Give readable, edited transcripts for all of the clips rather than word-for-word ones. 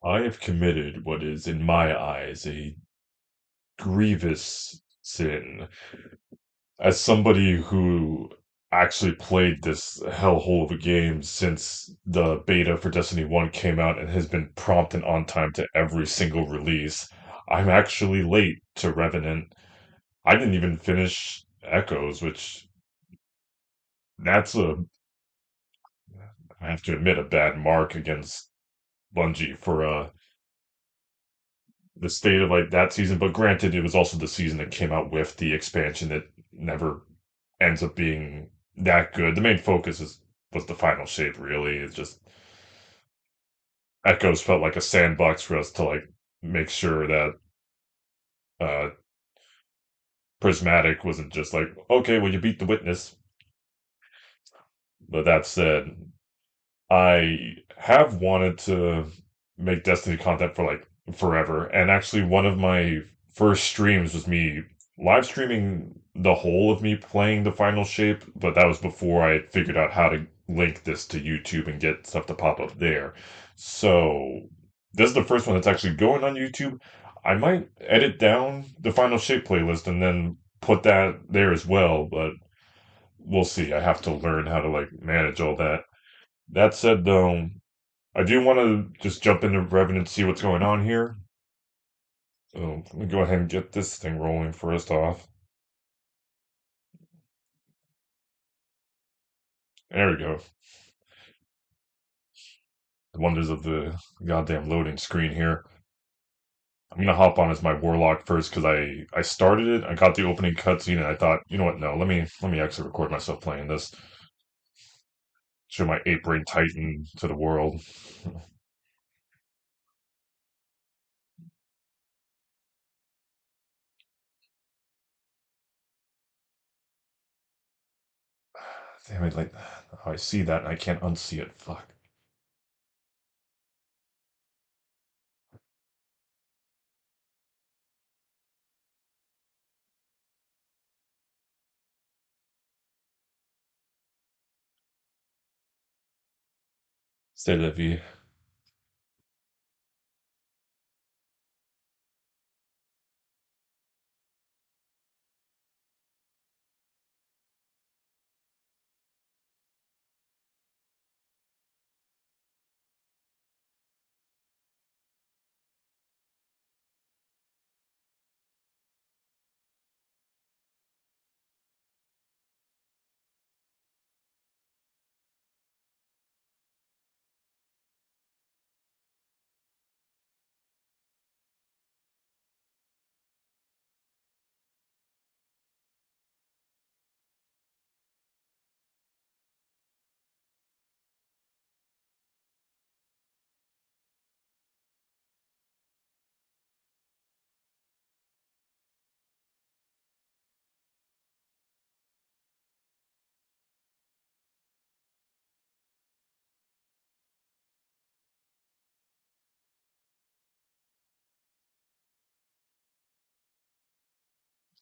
I have committed what is, in my eyes, a grievous sin. As somebody who actually played this hellhole of a game since the beta for Destiny 1 came out and has been prompt and on time to every single release, I'm actually late to Revenant. I didn't even finish Echoes, which that's I have to admit, a bad mark against Bungie for the state of like that season. But granted, it was also the season that came out with the expansion that never ends up being that good. The main focus is was the final shape. Really, it's just Echoes felt like a sandbox for us to like make sure that uh Prismatic wasn't just like, okay, well, you beat the witness. But that said, I have wanted to make Destiny content for like forever, and actually, one of my first streams was me live streaming the whole of me playing the final shape, but that was before I had figured out how to link this to YouTube and get stuff to pop up there. So, this is the first one that's actually going on YouTube. I might edit down the final shape playlist and then put that there as well, but we'll see. I have to learn how to like manage all that. That said, though, I do want to just jump into Revenant and see what's going on here. So let me go ahead and get this thing rolling first off. There we go. The wonders of the goddamn loading screen here. I'm gonna hop on as my warlock first because I started it. I got the opening cutscene and I thought, you know what? No, let me actually record myself playing this. Show my ape brain titan to the world. Damn it! Like, oh, I see that and I can't unsee it. Fuck. C'est la vie.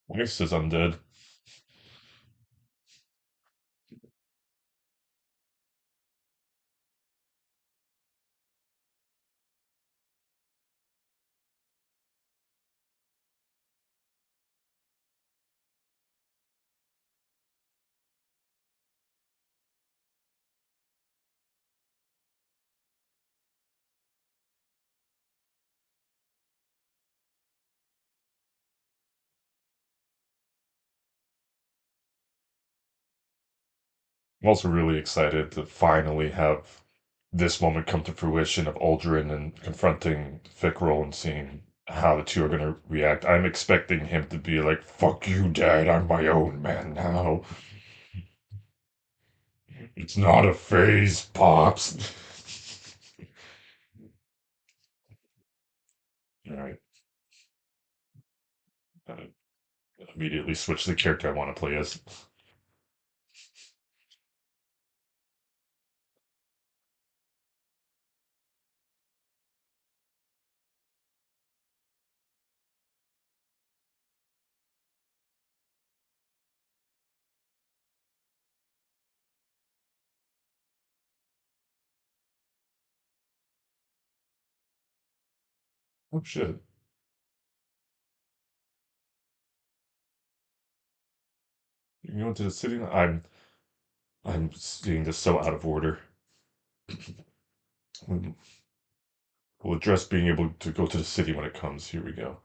Ice is undead. I'm also really excited to finally have this moment come to fruition of Aldrin and confronting Fickrell and seeing how the two are going to react. I'm expecting him to be like, fuck you, Dad, I'm my own man now. It's not a phase, Pops. Alright. Immediately switch the character I want to play as. Oh shit. You're going to the city? I'm seeing this so out of order. We'll address being able to go to the city when it comes. Here we go.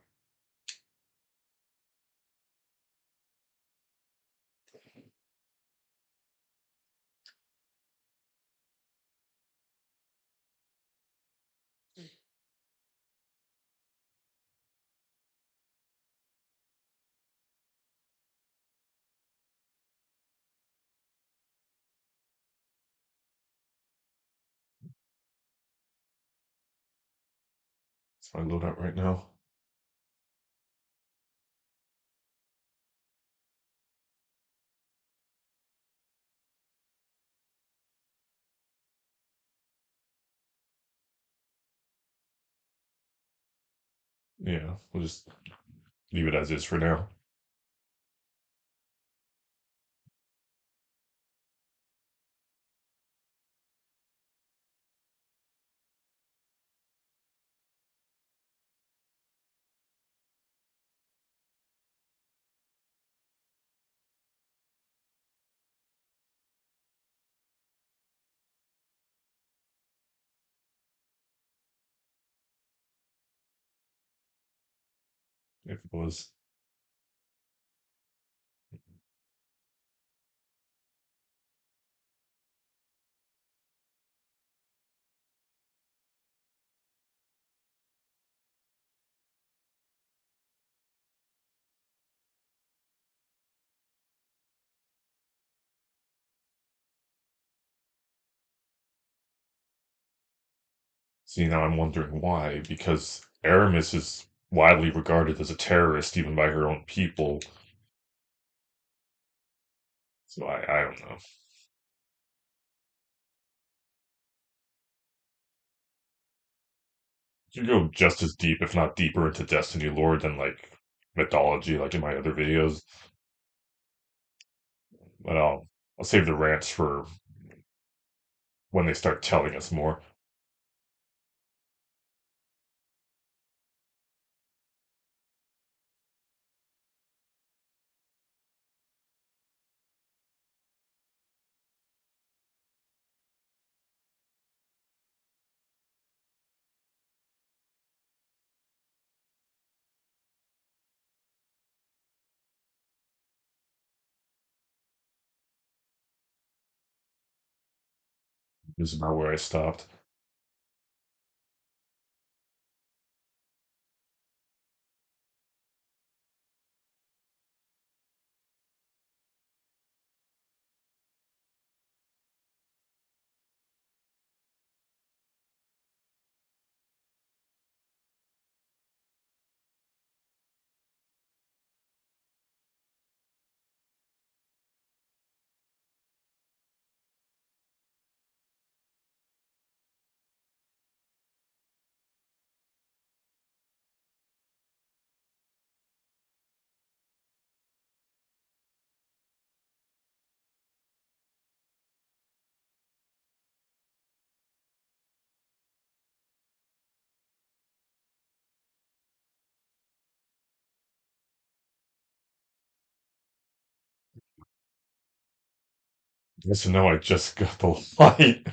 It's my loadout right now. Yeah, we'll just leave it as is for now. If it was. See, now I'm wondering why. Because Aramis is widely regarded as a terrorist even by her own people. So I don't know. You go just as deep, if not deeper, into Destiny lore than like mythology, like in my other videos. But I'll save the rants for when they start telling us more. This is about where I stopped. Yes, no, I just got the light.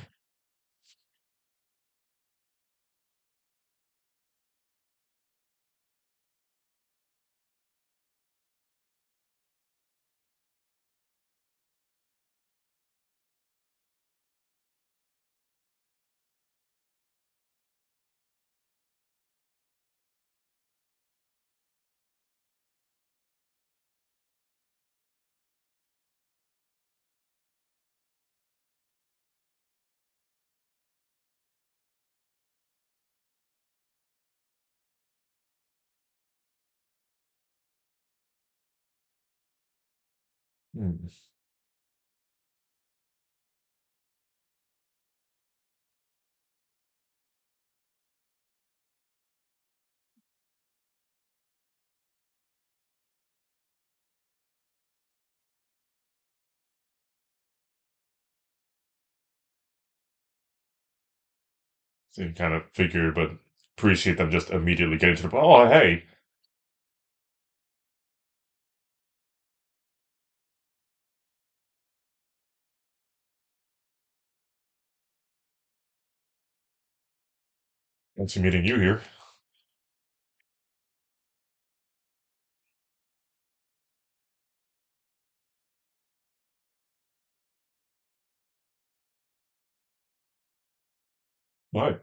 Hmm. So you kind of figured, but appreciate them just immediately getting to the oh hey, thanks for meeting you here. Right.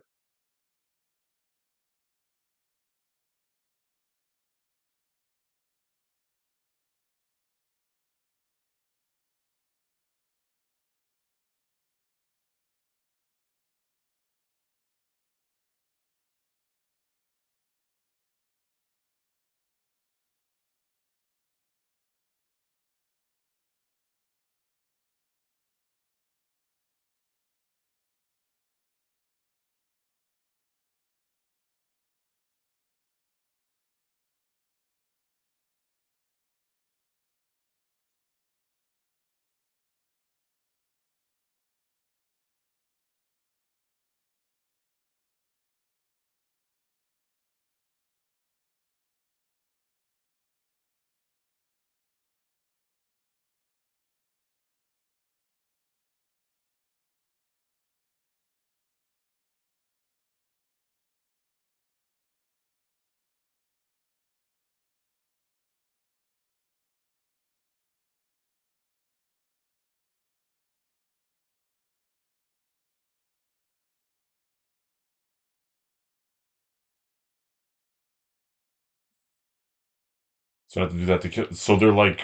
So I have to do that to kill. So they're like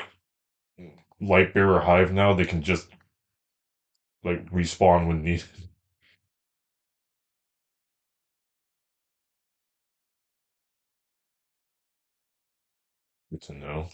light bearer hive now. They can just like respawn when needed. Good to know.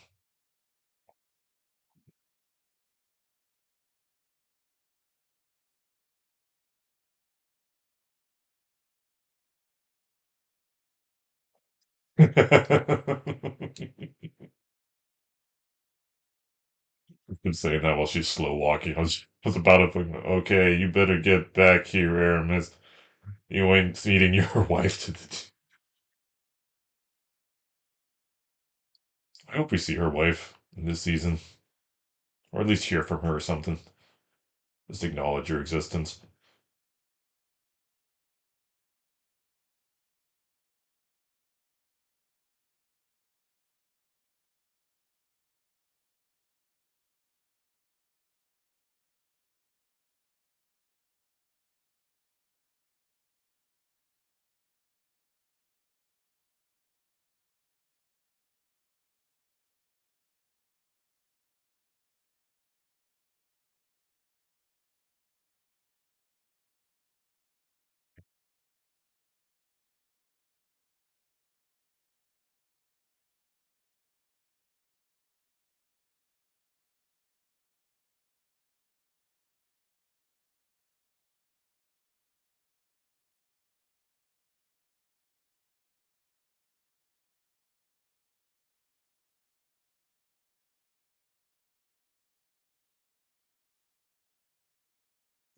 Been saying that while she's slow walking. I was about to put, okay, you better get back here, Aramis. You ain't feeding your wife to the. I hope we see her wife in this season, or at least hear from her or something. Just acknowledge her existence.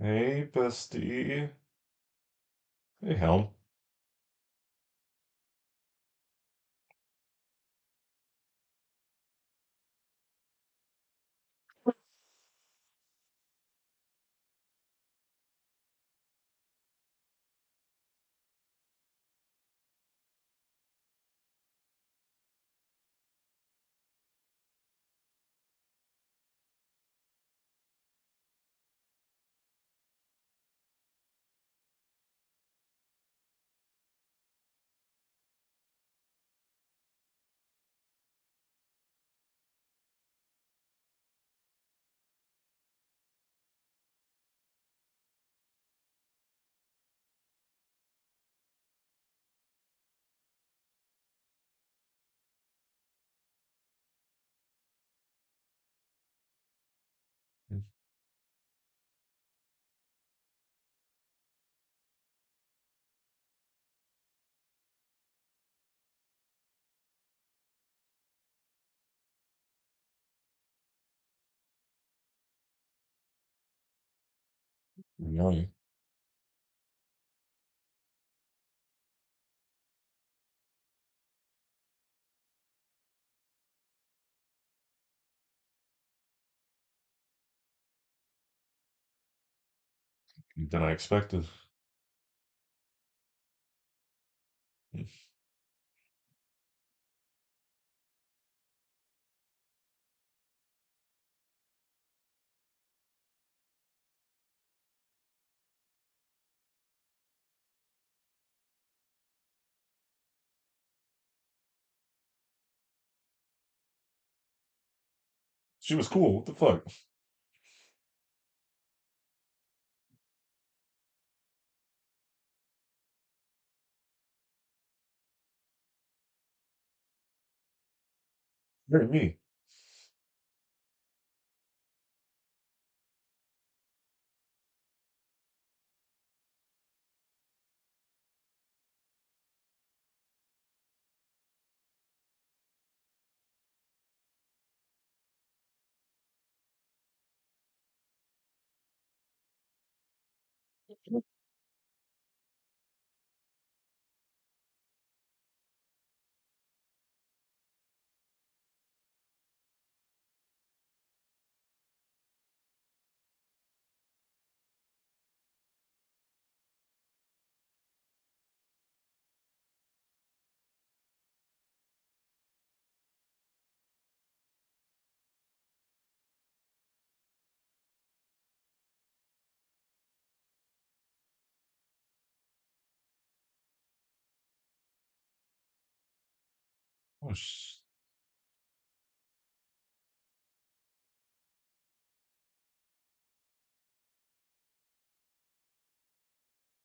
Hey, bestie. Hey, Helm. Young. than I expected. She was cool. What the fuck? Very me. Oh,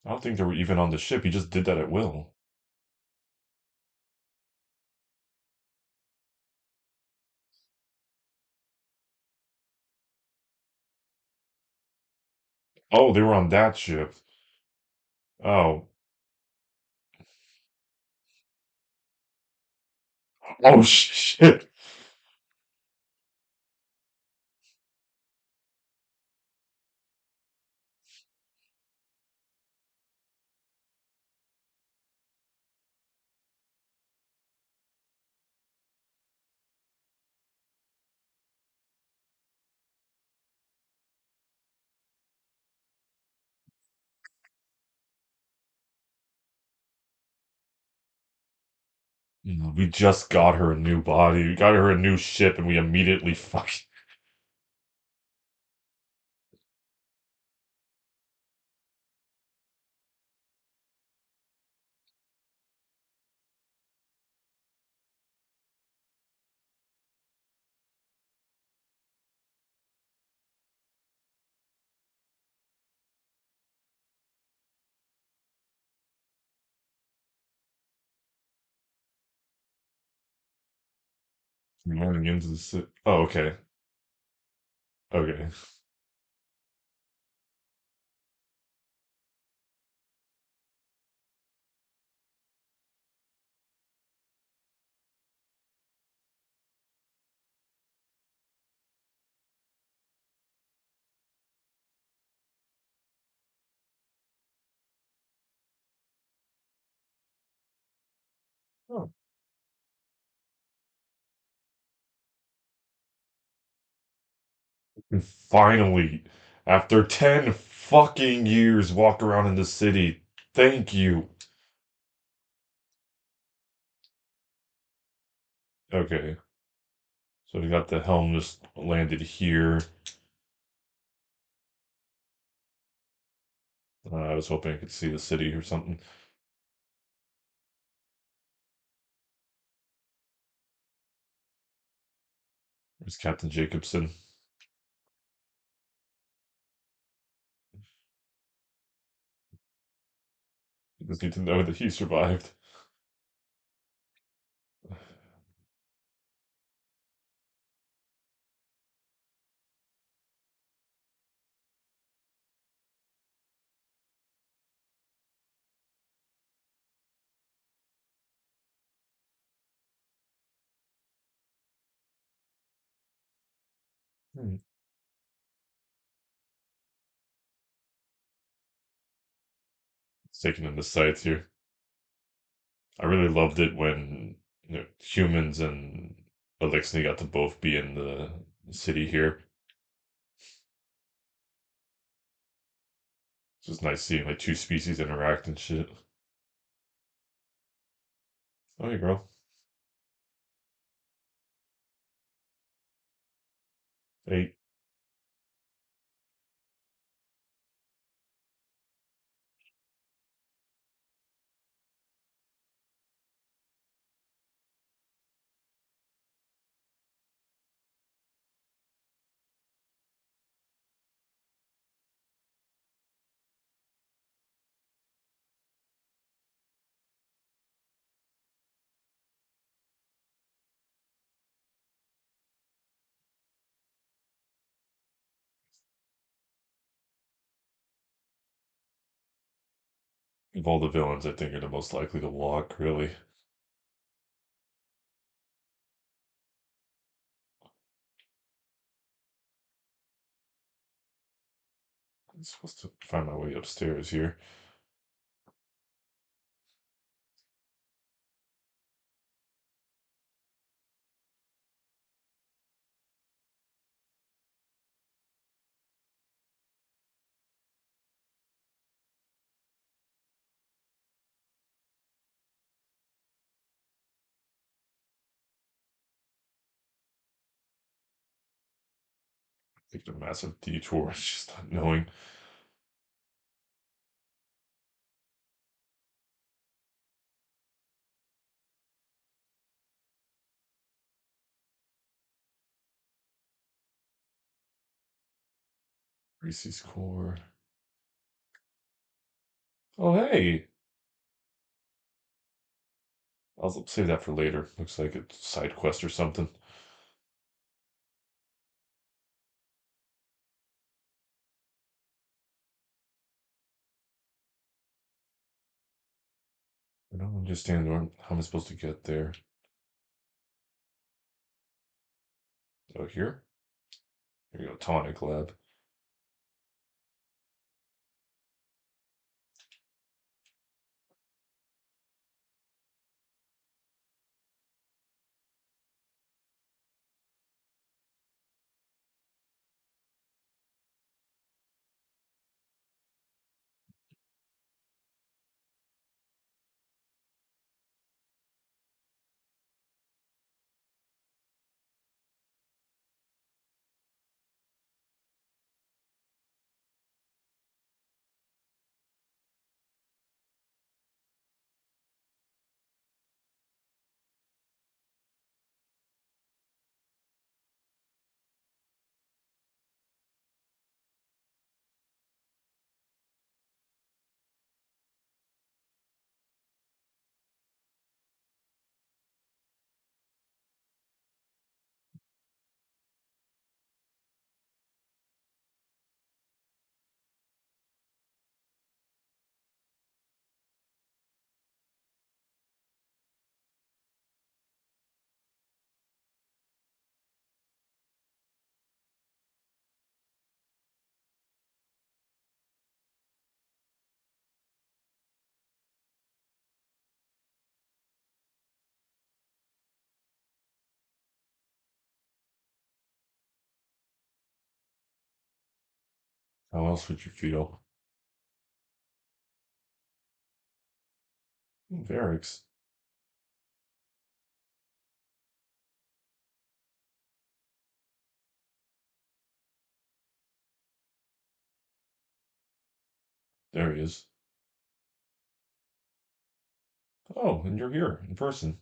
I don't think they were even on the ship. He just did that at will. Oh, they were on that ship. Oh. Oh, shit. We just got her a new body. We got her a new ship, and we immediately fucked. Running into the city. Oh, okay. Okay. Oh. And finally, after 10 fucking years, walk around in the city. Thank you. Okay. So we got the helm just landed here. I was hoping I could see the city or something. There's Captain Jacobson. You just need to know that he survived. Hmm. It's taking in the sights here. I really loved it when humans and Elixir got to both be in the city here. It's just nice seeing like two species interact and shit. Oh, hey, girl. Hey, of all the villains, I think are the most likely to walk, really. I'm supposed to find my way upstairs here. Take a massive detour, just not knowing. Reese's core. Oh, hey! I'll save that for later. Looks like it's a side quest or something. I don't understand how am I supposed to get there. Oh, here? Here you go, tonic lab. How else would you feel? Varix. There he is. Oh, and you're here in person.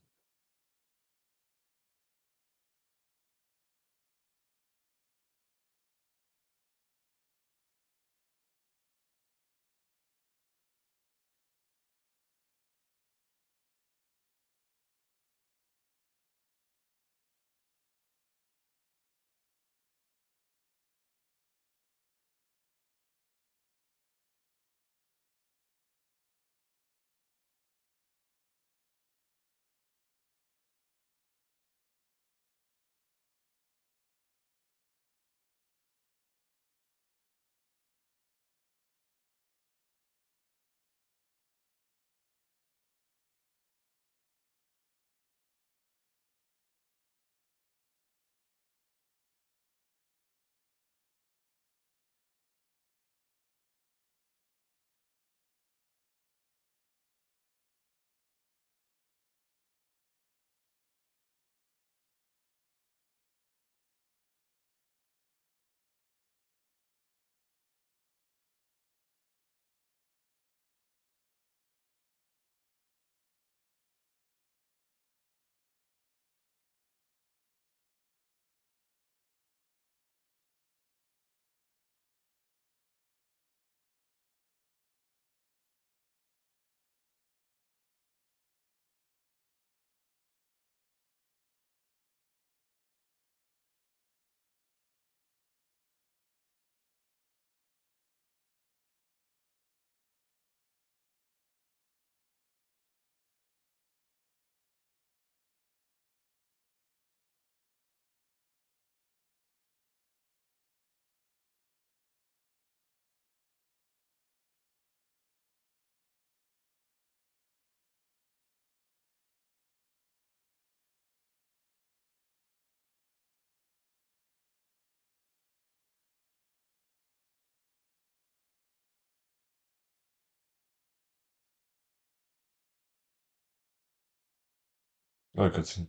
Oh, good scene.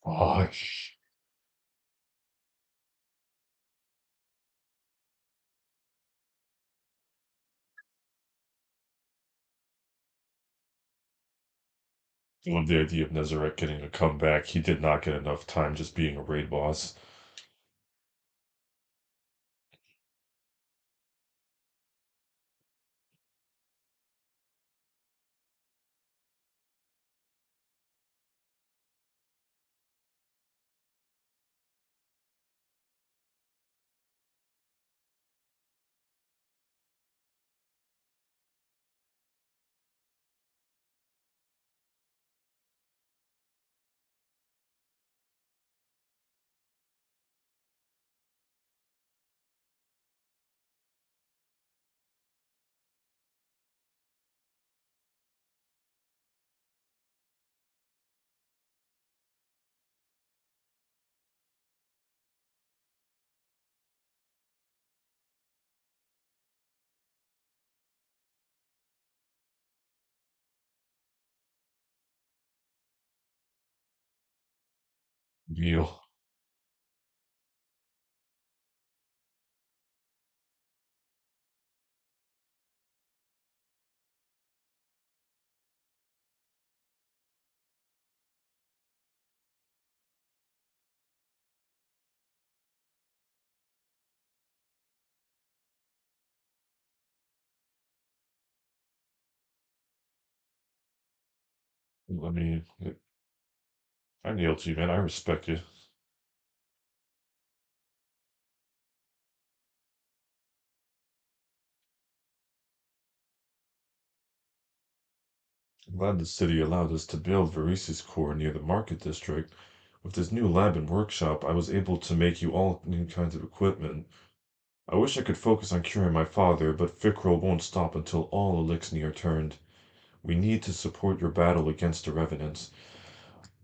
Fuck. I love the idea of Nezarek getting a comeback. He did not get enough time just being a raid boss. Deal. I mean, I nailed you, man. I respect you. I'm glad the city allowed us to build Varisis Core near the market district. With this new lab and workshop, I was able to make you all new kinds of equipment. I wish I could focus on curing my father, but Fikril won't stop until all Elixni are turned. We need to support your battle against the Revenants.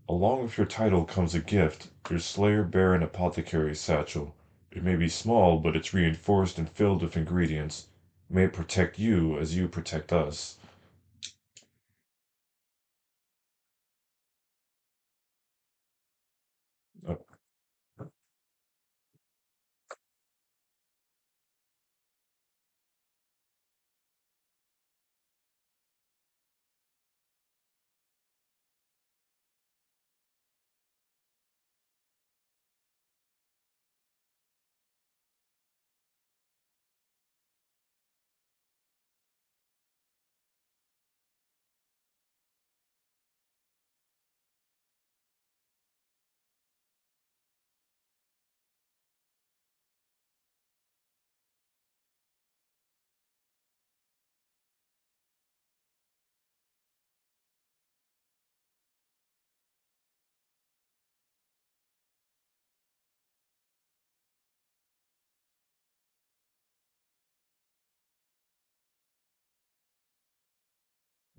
Along with your title comes a gift, your Slayer Baron Apothecary Satchel. It may be small, but it's reinforced and filled with ingredients. May it protect you as you protect us. Uh,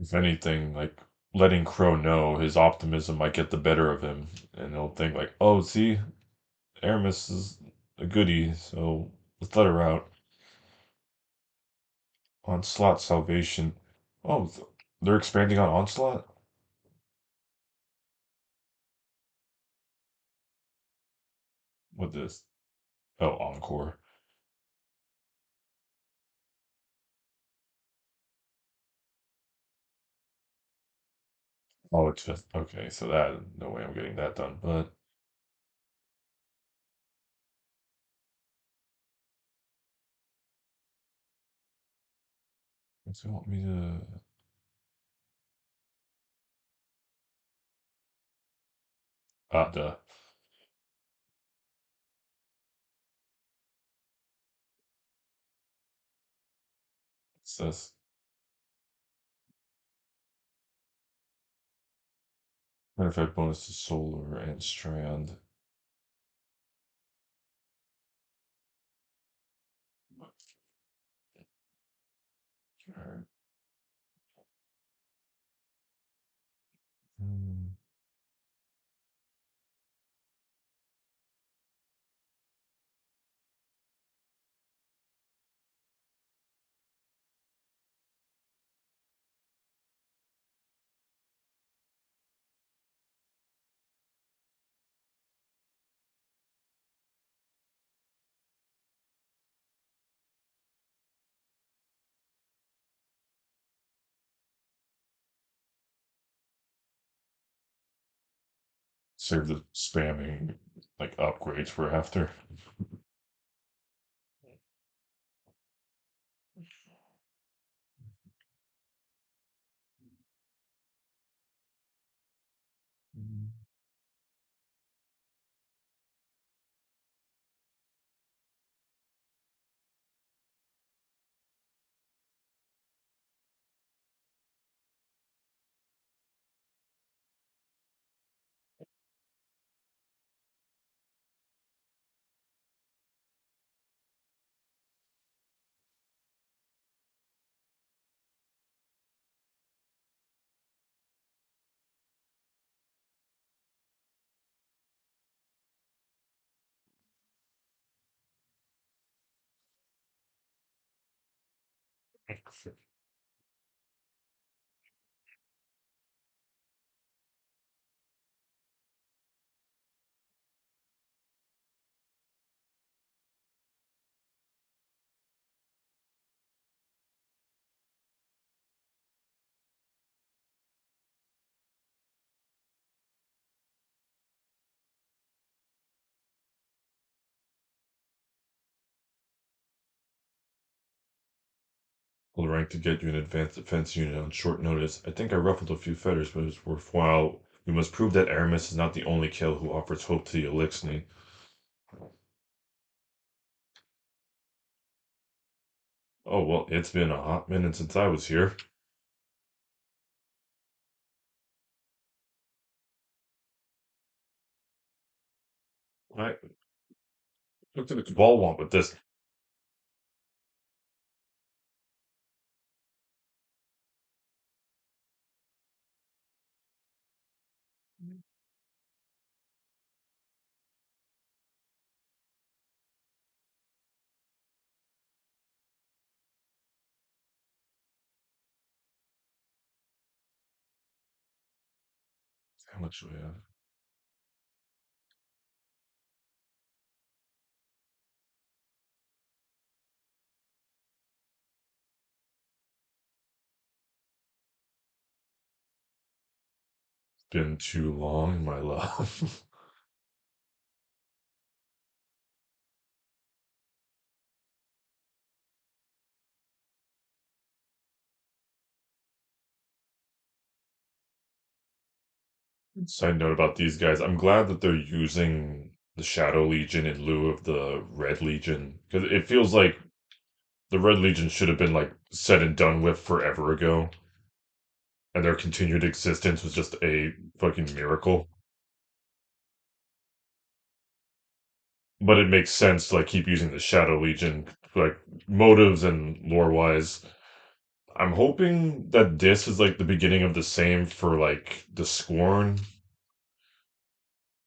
If anything, like letting Crow know his optimism might get the better of him, and he'll think like, "Oh, see, Aramis is a goodie, so let's let her out." Onslaught Salvation. Oh, they're expanding on Onslaught with this. Oh, Encore. Oh, it's just okay. So that no way I'm getting that done. But what's he want me to? Duh. It says matter of fact bonus to Solar and Strand. Alright. Hmm. Save the spamming like upgrades for after. Will rank to get you an advanced defense unit on short notice. I think I ruffled a few feathers, but it's worthwhile. We must prove that Aramis is not the only kill who offers hope to the Elixni. Oh, well, it's been a hot minute since I was here. I looked at the Cabal want with this. How much do we have? Been too long, my love. Side note about these guys, I'm glad that they're using the Shadow Legion in lieu of the Red Legion. Because it feels like the Red Legion should have been like said and done with forever ago. And their continued existence was just a fucking miracle. But it makes sense to like keep using the Shadow Legion, like motives and lore wise. I'm hoping that this is like the beginning of the same for like the Scorn.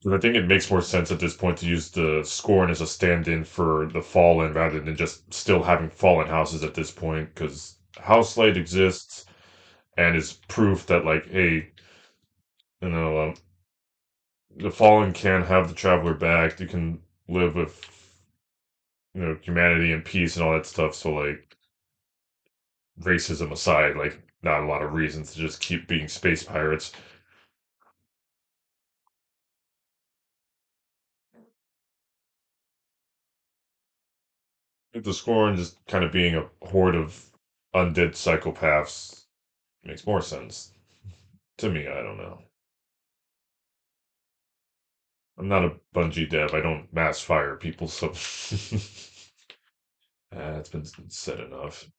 Because I think it makes more sense at this point to use the Scorn as a stand-in for the Fallen rather than just still having Fallen houses at this point. Because House Light exists and is proof that like, hey, you know, the Fallen can have the Traveler back. You can live with humanity and peace and all that stuff. So like racism aside, like not a lot of reasons to just keep being space pirates. If the Scorn just kind of being a horde of undead psychopaths makes more sense to me. I don't know. I'm not a Bungie dev. I don't mass fire people, so it's been said enough.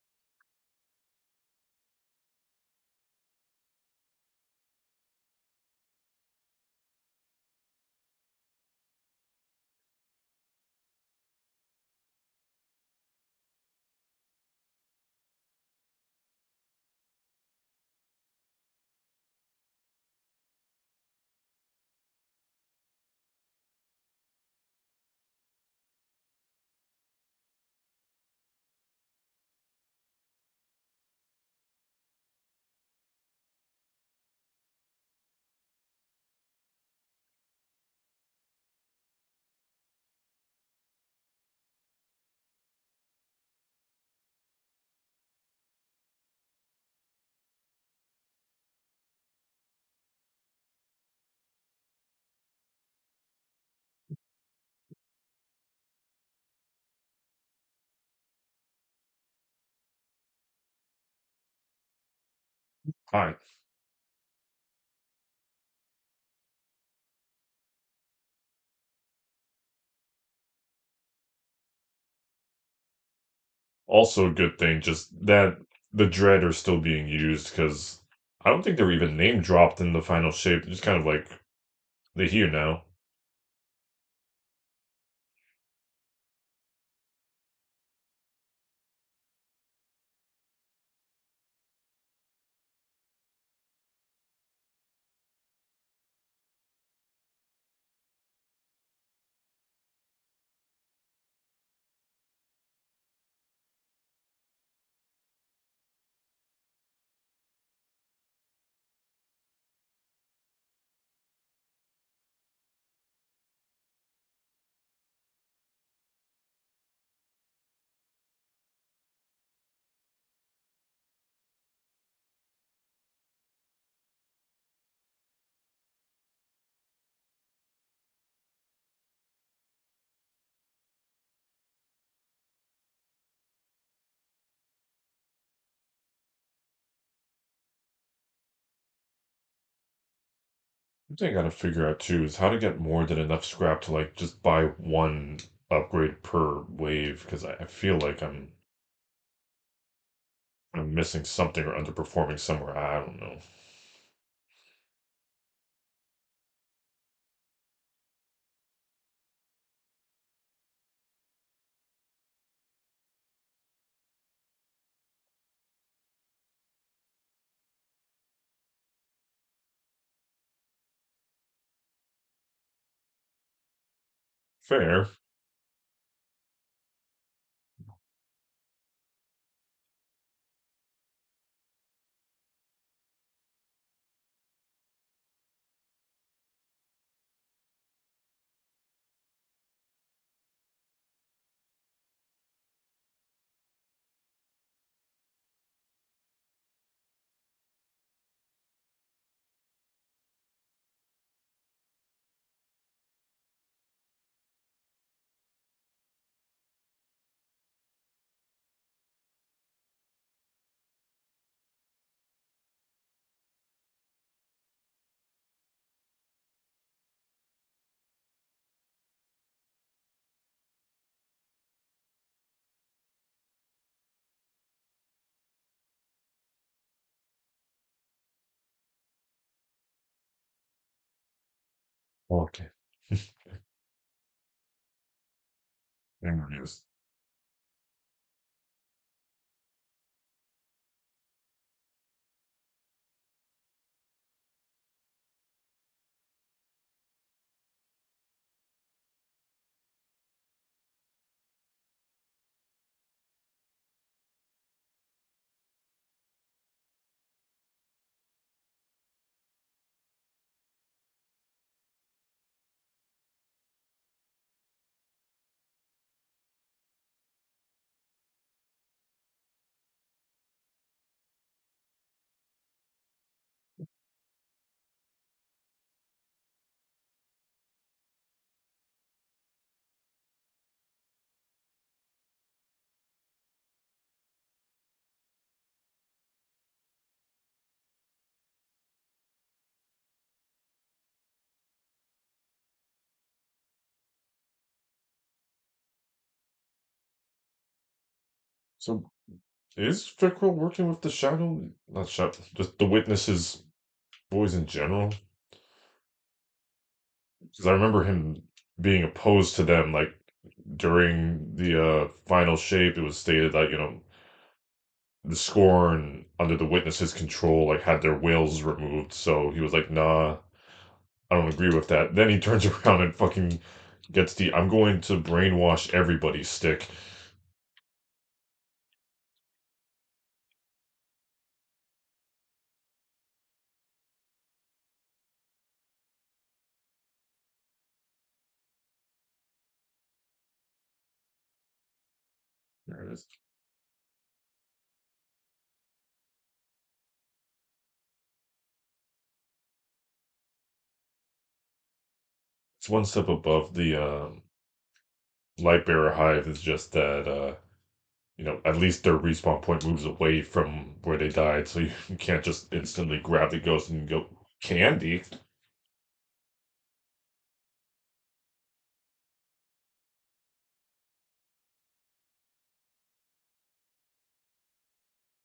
Hi. Also, a good thing, just that the Dread are still being used because I don't think they were even name dropped in the final shape. Just kind of like they're here now. The thing I gotta figure out too is how to get more than enough scrap to like just buy one upgrade per wave because I feel like I'm missing something or underperforming somewhere. I don't know. Fair. Okay. There it is. So is Fickle working with the Shadow? Not Shadow, just the Witnesses boys in general? Because I remember him being opposed to them, like during the final shape. It was stated that the Scorn under the Witnesses' control like had their wills removed. So he was like, "Nah, I don't agree with that." Then he turns around and fucking gets the "I'm going to brainwash everybody" stick. There it is. It's one step above the Lightbearer Hive. Is just that at least their respawn point moves away from where they died, so you can't just instantly grab the ghost and go candy.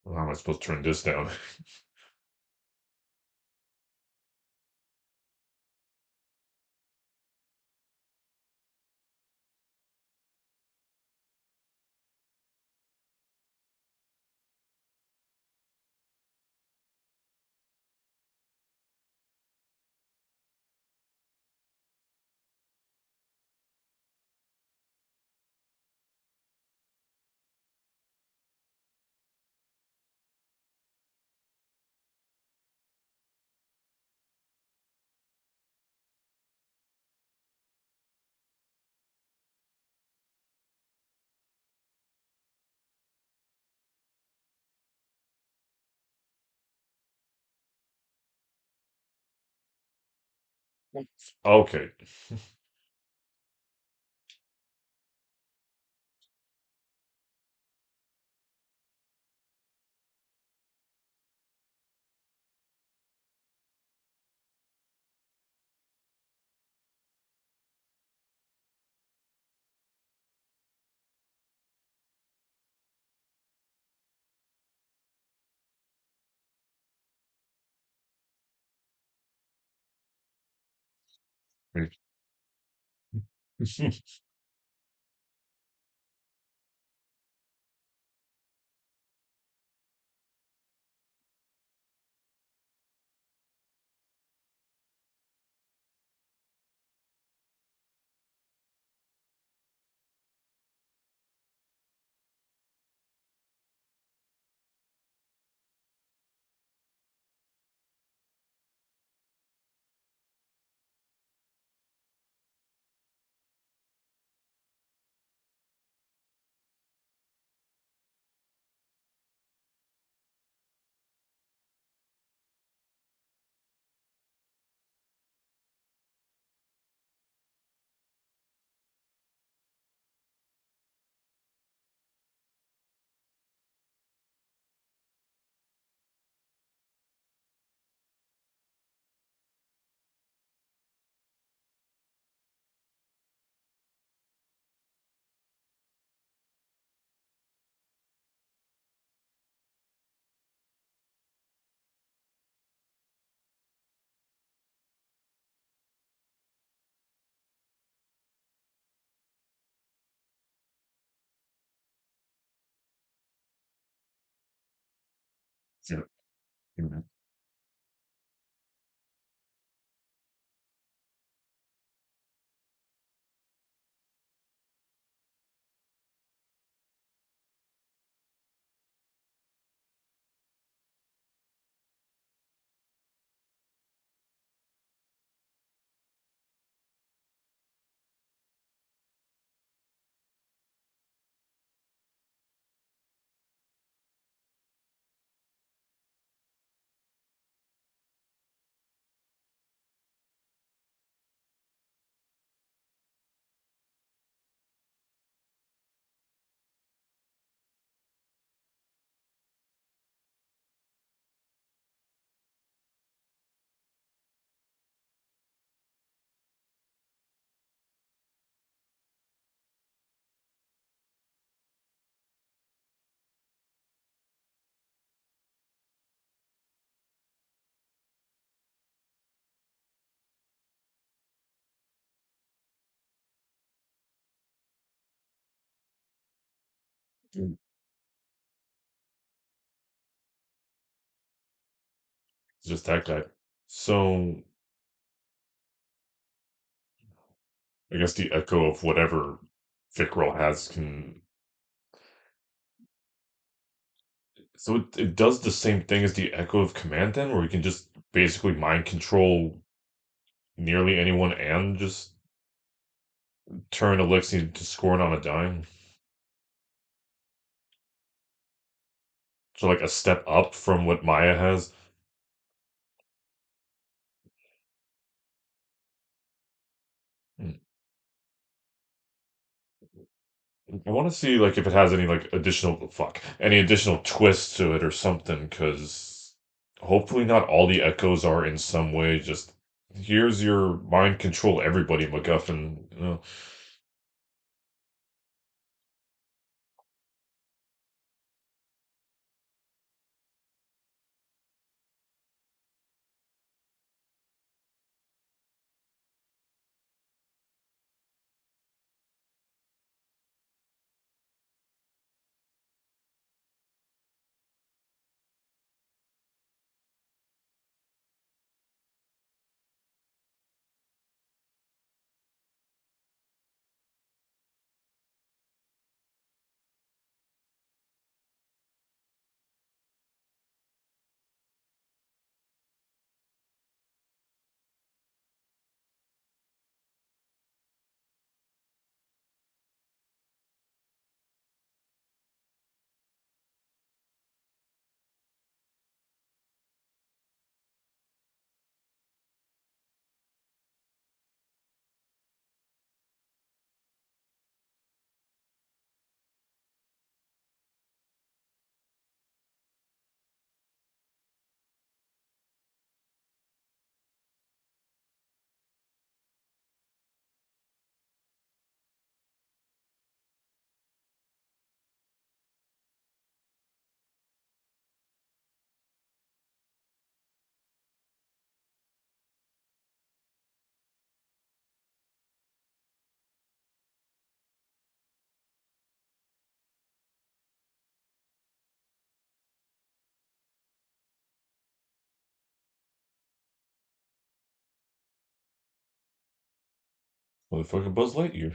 Well, how am I supposed to turn this down? Okay. Yeah. Mm. Just that guy. So I guess the echo of whatever Fikril has can. So it does the same thing as the echo of command then, where we can just basically mind control nearly anyone and just turn Elixir to scoring on a dime. So like a step up from what Maya has. Mm. I want to see like if it has any like any additional twists to it or something, because hopefully not all the echoes are in some way just here's your mind control everybody MacGuffin. Motherfucking Buzz Lightyear.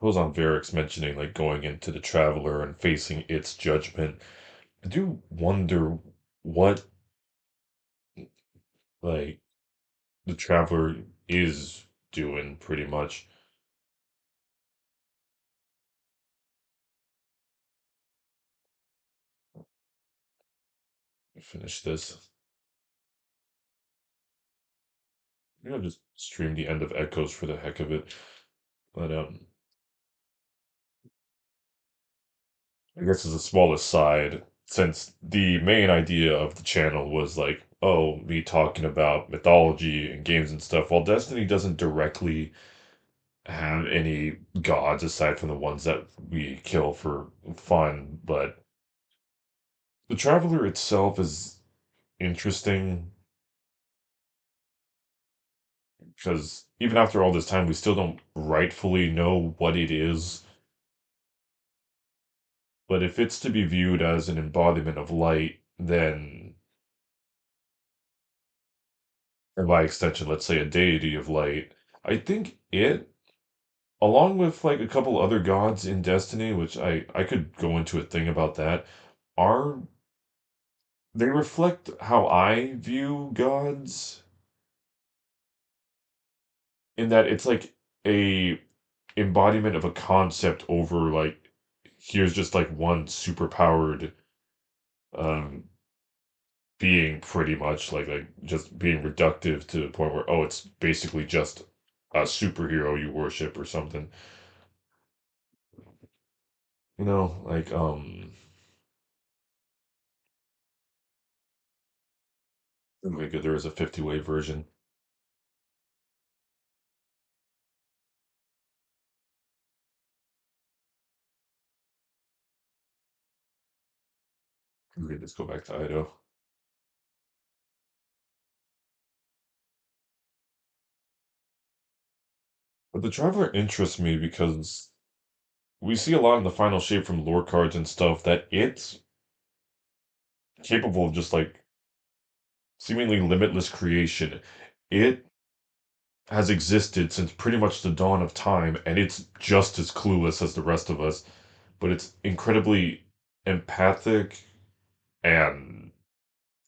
Goes on Varric's mentioning like going into the Traveler and facing its judgment. I do wonder what like the Traveler is doing pretty much. Finish this. Maybe I'll just stream the end of Echoes for the heck of it. But I guess as a small aside, since the main idea of the channel was like, oh, me talking about mythology and games and stuff, while Destiny doesn't directly have any gods aside from the ones that we kill for fun, but the Traveler itself is interesting because even after all this time, we still don't rightfully know what it is. But if it's to be viewed as an embodiment of light, then, or by extension, let's say a deity of light, I think it, along with like a couple other gods in Destiny, which I could go into a thing about that, are they reflect how I view gods in that it's like a embodiment of a concept over like here's just like one superpowered um being pretty much like just being reductive to the point where oh it's basically just a superhero you worship or something. Like oh my god, there is a 50-way version. Okay, let's go back to Ido. But the driver interests me because we see a lot in the final shape from lore cards and stuff that it's capable of just like seemingly limitless creation. It has existed since pretty much the dawn of time, and it's just as clueless as the rest of us, but it's incredibly empathic and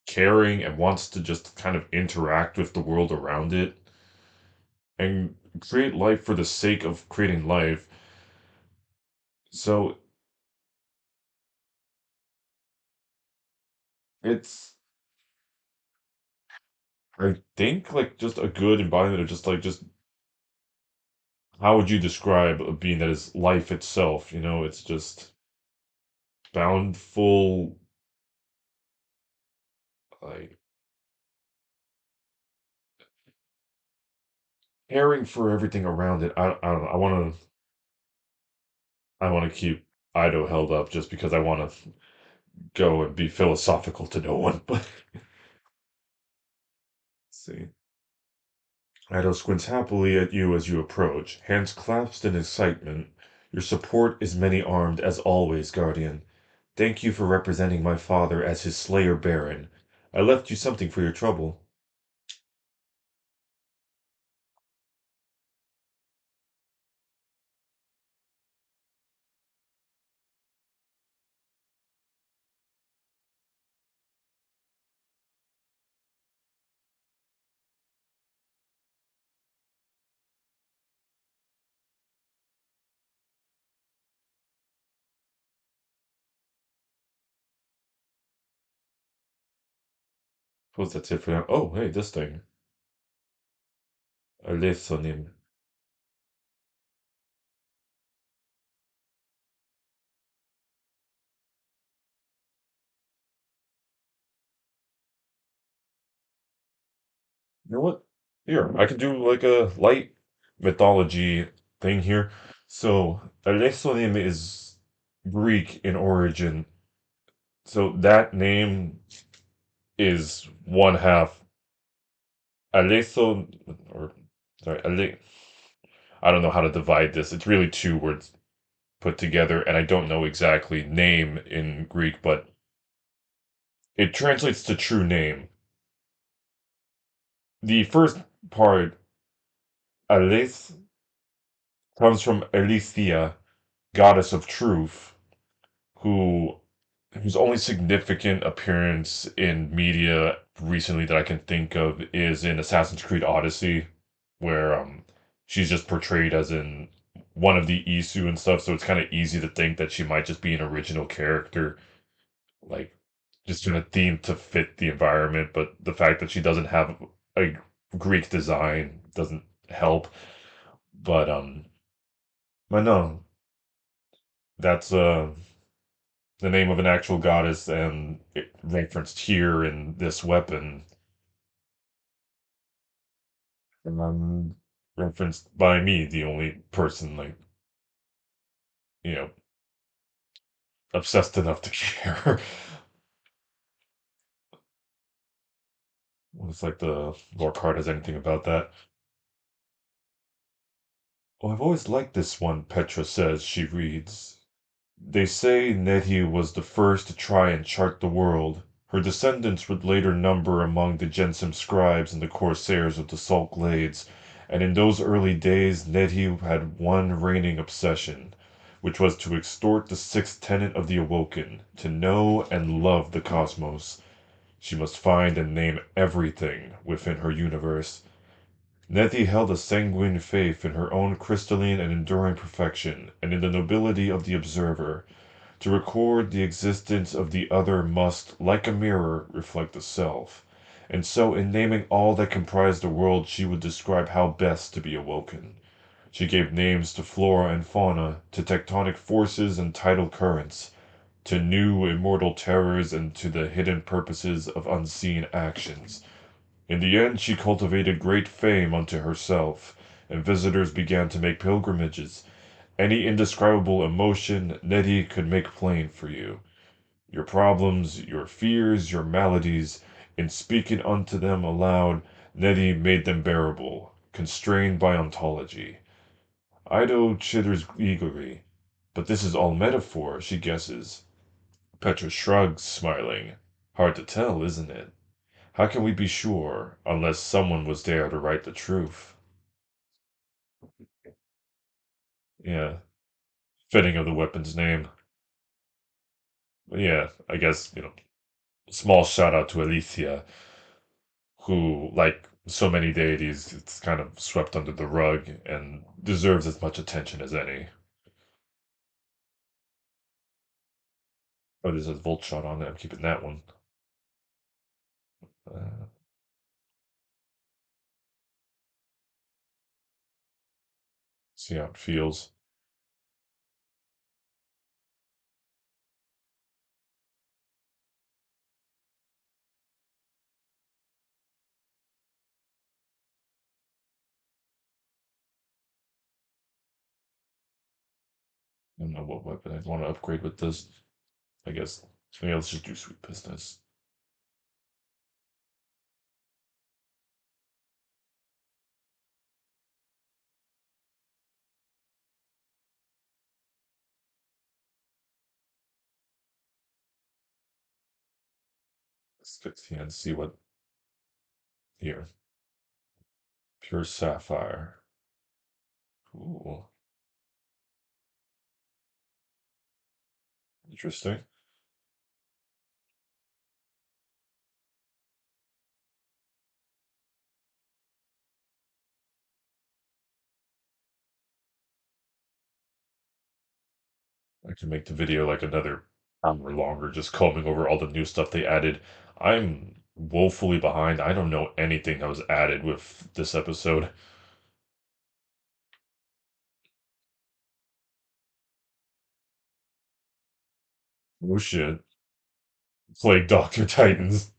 caring and wants to just kind of interact with the world around it and create life for the sake of creating life. So it's, I think, like just a good embodiment of just how would you describe a being that is life itself? You know, it's just boundful, like caring for everything around it. I don't know. I want to keep Ido held up just because I want to go and be philosophical to no one. But see. Ido squints happily at you as you approach, hands clasped in excitement. Your support is many-armed as always, Guardian. Thank you for representing my father as his Slayer Baron. I left you something for your trouble. What's that tip for now? Oh, hey, this thing. Alesonim. You know what? Here, I can do like a light mythology thing here. So, Alesonim is Greek in origin. So that name is one half Aleso, or sorry, I don't know how to divide this. It's really two words put together, and I don't know exactly name in Greek, but it translates to true name. The first part, Aleth, comes from Aletheia, goddess of truth, who whose only significant appearance in media recently that I can think of is in Assassin's Creed Odyssey, where she's just portrayed as in one of the Isu and stuff, so it's kind of easy to think that she might just be an original character, like just kind of themed to fit the environment, but the fact that she doesn't have a Greek design doesn't help. But but no, that's the name of an actual goddess and it referenced here in this weapon, and referenced by me, the only person like, you know, obsessed enough to care. It's like the lore card has anything about that. Oh, I've always liked this one, Petra says, she reads. They say Neti was the first to try and chart the world. Her descendants would later number among the Jensim scribes and the corsairs of the Salt Glades, and in those early days Neti had one reigning obsession, which was to extort the sixth tenet of the Awoken, to know and love the cosmos. She must find and name everything within her universe. Neti held a sanguine faith in her own crystalline and enduring perfection, and in the nobility of the observer. To record the existence of the other must, like a mirror, reflect the self. And so, in naming all that comprised the world, she would describe how best to be awoken. She gave names to flora and fauna, to tectonic forces and tidal currents, to new immortal terrors and to the hidden purposes of unseen actions. In the end, she cultivated great fame unto herself, and visitors began to make pilgrimages. Any indescribable emotion Nettie could make plain for you. Your problems, your fears, your maladies, in speaking unto them aloud, Nettie made them bearable, constrained by ontology. Ido chitters eagerly. But this is all metaphor, she guesses. Petra shrugs, smiling. Hard to tell, isn't it? How can we be sure, unless someone was there to write the truth? Yeah, fitting of the weapon's name. Yeah, I guess, small shout out to Alicia, who, like so many deities, it's kind of swept under the rug and deserves as much attention as any. Oh, there's a Volt shot on it. I'm keeping that one. Uh, see how it feels. I don't know what weapon I'd want to upgrade with this. I guess. Yeah, let's just do sweet business. Let's fix the and see what here. Pure sapphire. Ooh, interesting. I can make the video like another hour longer, just combing over all the new stuff they added. I'm woefully behind. I don't know anything that was added with this episode. Oh shit. Plague Doctor Titans.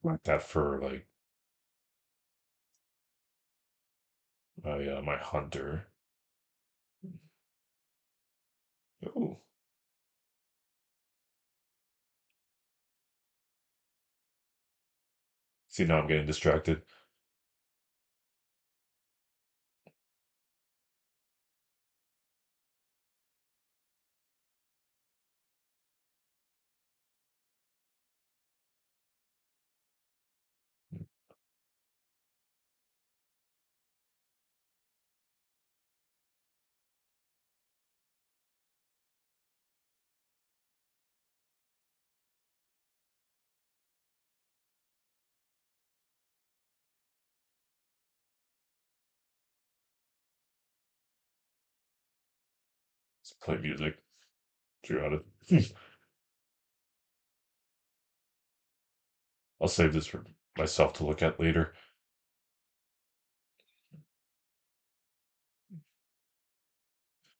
Like that for like my hunter. Ooh. See, now I'm getting distracted. Let's play music. Got it. I'll save this for myself to look at later.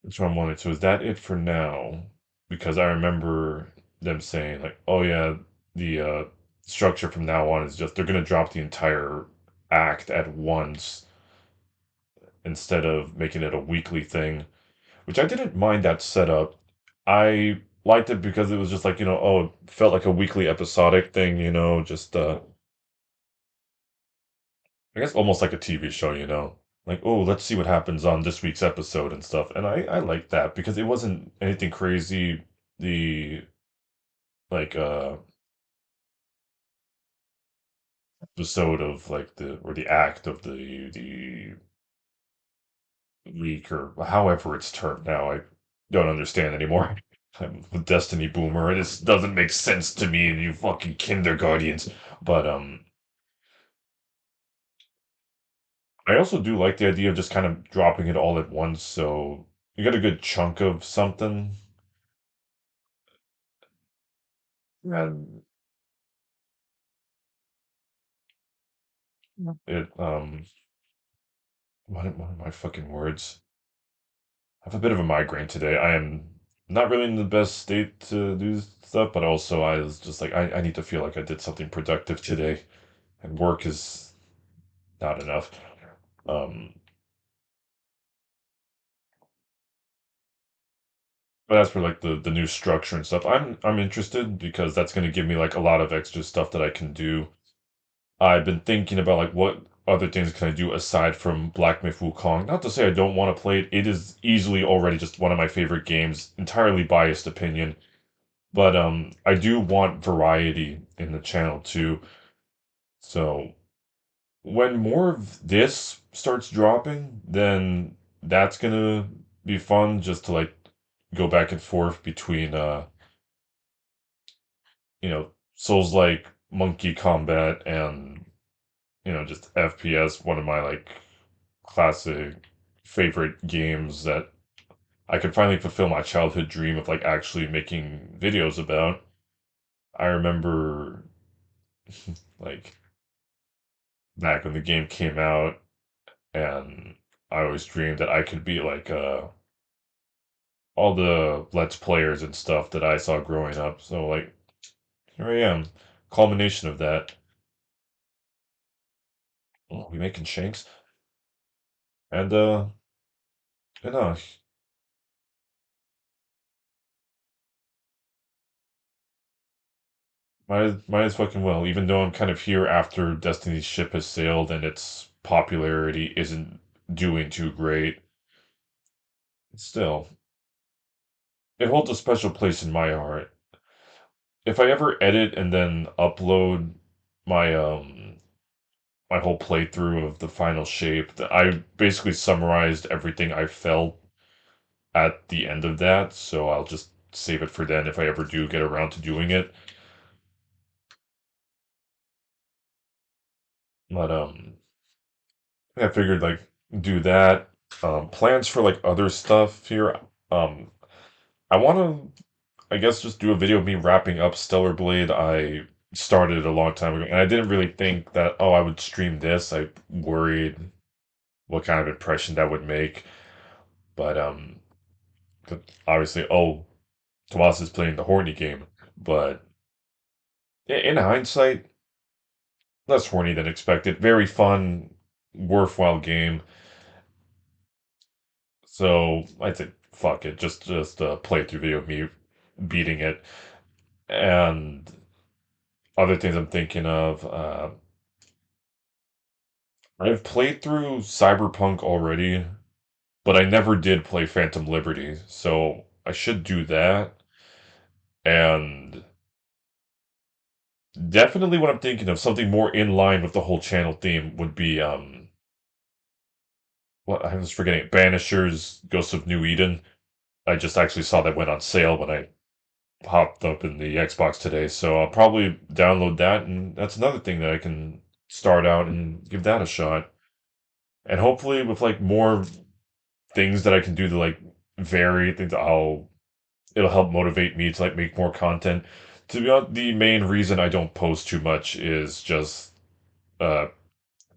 That's what I'm wondering. So is that it for now? Because I remember them saying like, "Oh yeah, the structure from now on is just they're gonna drop the entire act at once instead of making it a weekly thing." Which I didn't mind that setup. I liked it because it was just like, oh, it felt like a weekly episodic thing, just I guess almost like a TV show. Like, oh, let's see what happens on this week's episode and stuff. And I liked that because it wasn't anything crazy. The like episode of like the or the act of the week or however it's termed now. I don't understand anymore. I'm a Destiny boomer, and this doesn't make sense to me, and you fucking kindergartens. But I also do like the idea of just kind of dropping it all at once, so you get a good chunk of something. And it what are my fucking words? I have a bit of a migraine today. I am not really in the best state to do stuff, but also I was just like I need to feel like I did something productive today, and work is not enough. Um But as for like the new structure and stuff, I'm interested because that's going to give me like a lot of extra stuff that I can do. I've been thinking about like what other things can I do aside from Black Myth Wukong. Not to say I don't want to play it. It is easily already just one of my favorite games. Entirely biased opinion, but I do want variety in the channel too. So when more of this starts dropping, then that's gonna be fun just to like go back and forth between Souls like Monkey Combat and just FPS, one of my like classic favorite games that I could finally fulfill my childhood dream of like actually making videos about. I remember like back when the game came out and I always dreamed that I could be like all the Let's Players and stuff that I saw growing up. So like here I am. Culmination of that. Oh, we making shanks? And and might as fucking well, even though I'm kind of here after Destiny's ship has sailed and its popularity isn't doing too great. Still, it holds a special place in my heart. If I ever edit and then upload my my whole playthrough of the final shape, I basically summarized everything I felt at the end of that, so I'll just save it for then if I ever do get around to doing it. But I figured like do that. Plans for like other stuff here. Um, I want to, I guess, just do a video of me wrapping up Stellar Blade. I started a long time ago, and I didn't really think that I would stream this. I worried what kind of impression that would make, but 'cause obviously, Tomas is playing the horny game, but in hindsight, less horny than expected. Very fun, worthwhile game. So I think fuck it, just a playthrough video of me beating it. And other things I'm thinking of, I've played through Cyberpunk already, but I never did play Phantom Liberty, so I should do that. And definitely what I'm thinking of, something more in line with the whole channel theme would be what I was forgetting, Banishers Ghosts of New Eden. I just actually saw that went on sale when I popped up in the Xbox today, so I'll probably download that, and that's another thing that I can start out and give that a shot. And hopefully with like more things that I can do to like vary things, it'll help motivate me to like make more content. To be honest, the main reason I don't post too much is just uh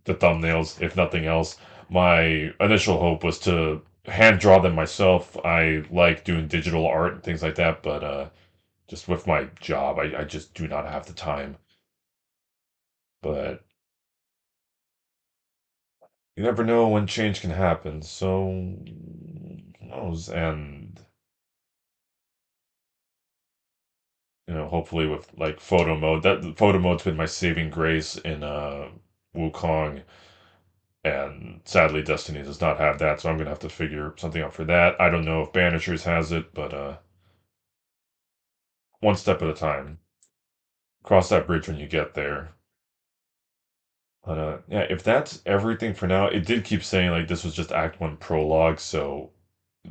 the thumbnails, if nothing else. My initial hope was to hand draw them myself. I like doing digital art and things like that, but just with my job, I just do not have the time. But you never know when change can happen, so who knows? And hopefully with like photo mode, that photo mode's been my saving grace in Wukong, and sadly Destiny does not have that, so I'm gonna have to figure something out for that. I don't know if Banishers has it, but one step at a time. Cross that bridge when you get there. But yeah, if that's everything for now, it did keep saying like this was just Act One prologue, so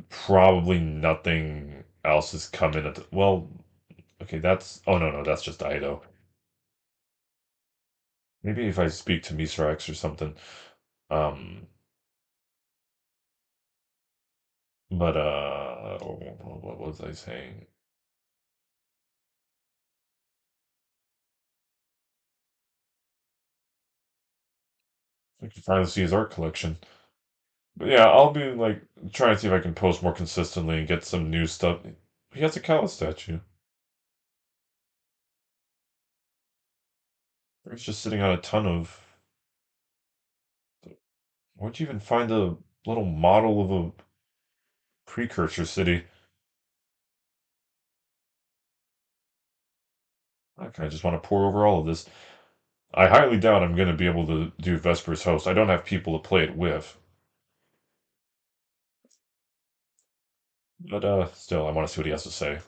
probably nothing else is coming at well, okay, that's oh no, that's just Ido. Maybe if I speak to Misrax or something. Um but what was I saying? I can finally see his art collection. But yeah, I'll be like trying to see if I can post more consistently and get some new stuff. He has a Kala statue. It's just sitting on a ton of. Where'd you even find a little model of a precursor city? I just want to pour over all of this. I highly doubt I'm going to be able to do Vespers host. I don't have people to play it with. But still, I want to see what he has to say.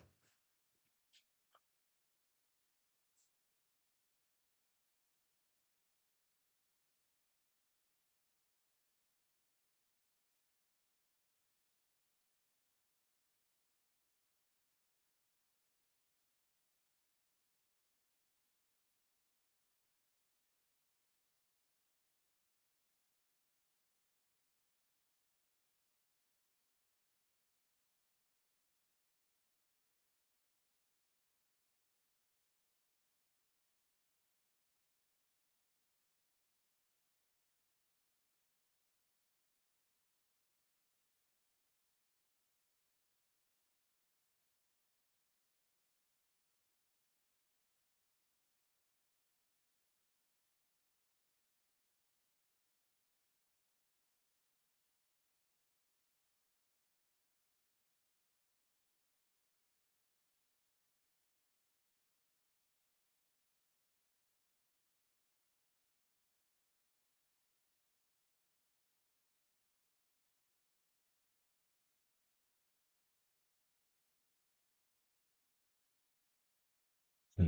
Hmm.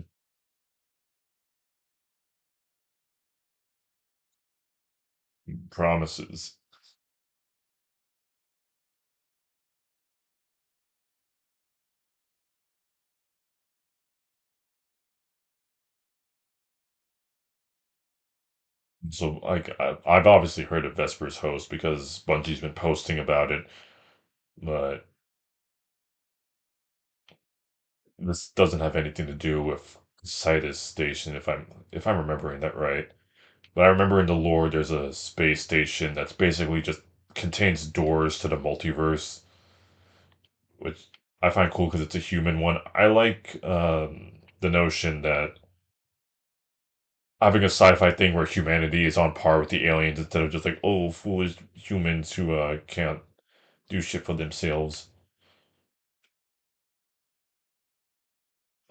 Promises. So, like, I've obviously heard of Vespers host because Bungie's been posting about it, but this doesn't have anything to do with Sidus Station, if I'm remembering that right. But I remember in the lore, there's a space station that's basically just contains doors to the multiverse, which I find cool because it's a human one. I like the notion that having a sci-fi thing where humanity is on par with the aliens instead of just like, oh, foolish humans who can't do shit for themselves.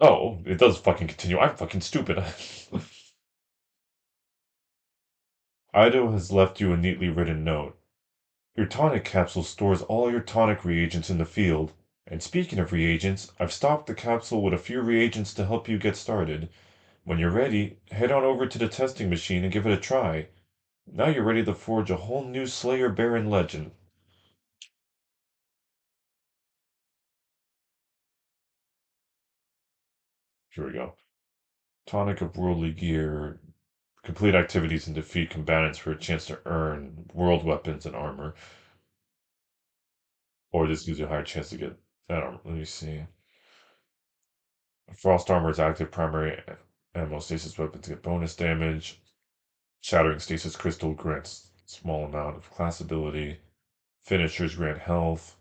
Oh, it does fucking continue. I'm fucking stupid. Ido has left you a neatly written note. Your tonic capsule stores all your tonic reagents in the field. And speaking of reagents, I've stocked the capsule with a few reagents to help you get started. When you're ready, head on over to the testing machine and give it a try. Now you're ready to forge a whole new Slayer Baron legend. Here we go. Tonic of worldly gear. Complete activities and defeat combatants for a chance to earn world weapons and armor. Or this gives you a higher chance to get that armor. Let me see. Frost armor is active primary ammo stasis weapons get bonus damage. Shattering stasis crystal grants small amount of class ability. Finishers grant health.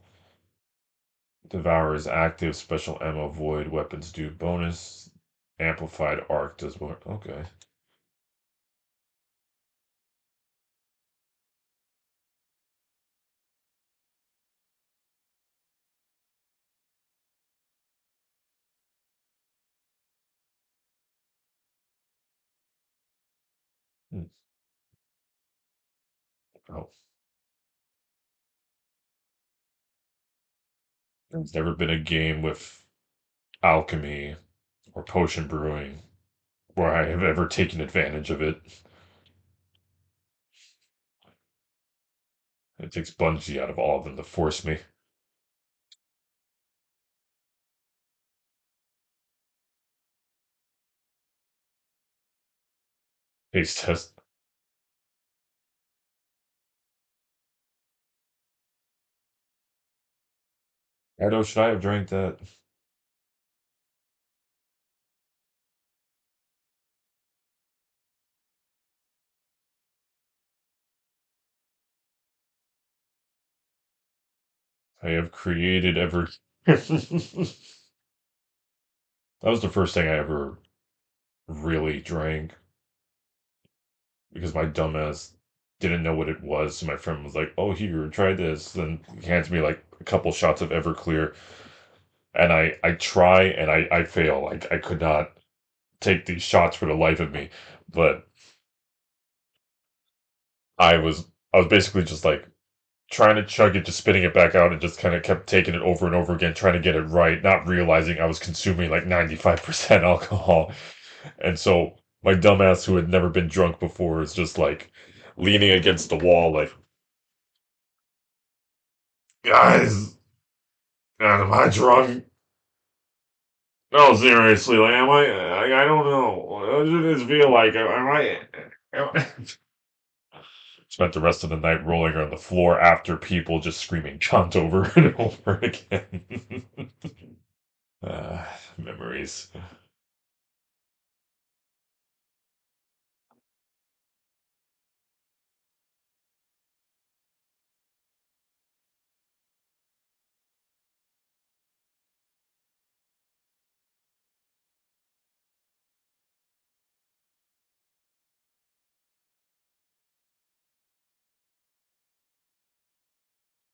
Devour is active special ammo void weapons do bonus. Amplified arc does more. Okay. Hmm. Oh, there's never been a game with alchemy or potion brewing where I have ever taken advantage of it. It takes Bungie out of all of them to force me. Taste test. I know, should I have drank that? I have created ever. That was the first thing I ever really drank because my dumbass didn't know what it was. So my friend was like, "Oh, here, try this." Then he hands me like a couple shots of Everclear, and I try and I fail. I could not. take these shots for the life of me. But I was basically just like trying to chug it, just spitting it back out, and just kind of kept taking it over and over again, trying to get it right, not realizing I was consuming like 95% alcohol. And so my dumbass, who had never been drunk before, is just like leaning against the wall, like, guys, God, am I drunk? No, seriously, like, am I don't know. What does it feel like? Am I? Spent the rest of the night rolling on the floor after people just screaming cunt over and over again. Memories.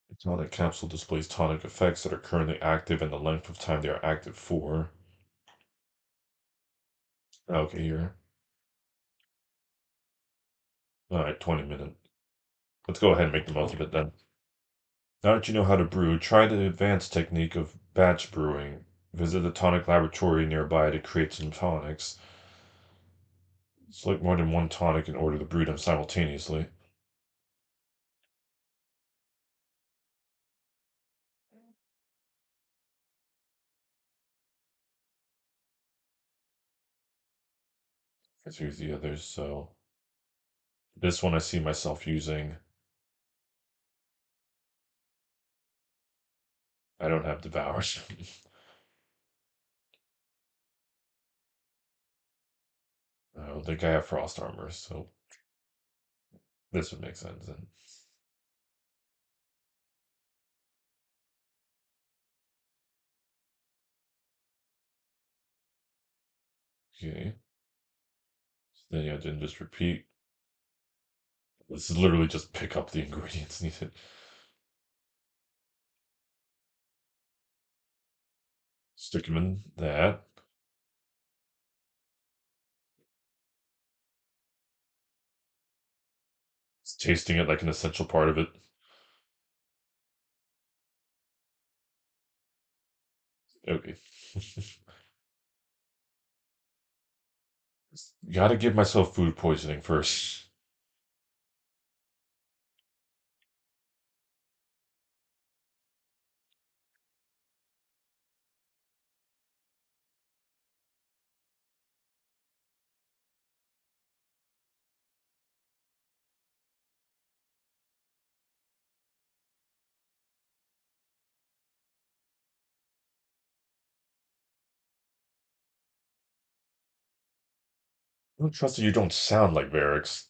A tonic capsule displays tonic effects that are currently active and the length of time they are active for. Okay, here. Alright, 20 minutes. Let's go ahead and make the most of it then. Now that you know how to brew, try the advanced technique of batch brewing. Visit a tonic laboratory nearby to create some tonics. Select more than one tonic in order to brew them simultaneously. Let's use the others, so this one I see myself using. I don't have devours. I don't think I have frost armor, so this would make sense then. Okay. So then you have to just repeat. This is literally just pick up the ingredients needed. Stick them in that. It's tasting it like an essential part of it. Okay. Gotta give myself food poisoning first. I don't trust that you don't sound like Varix.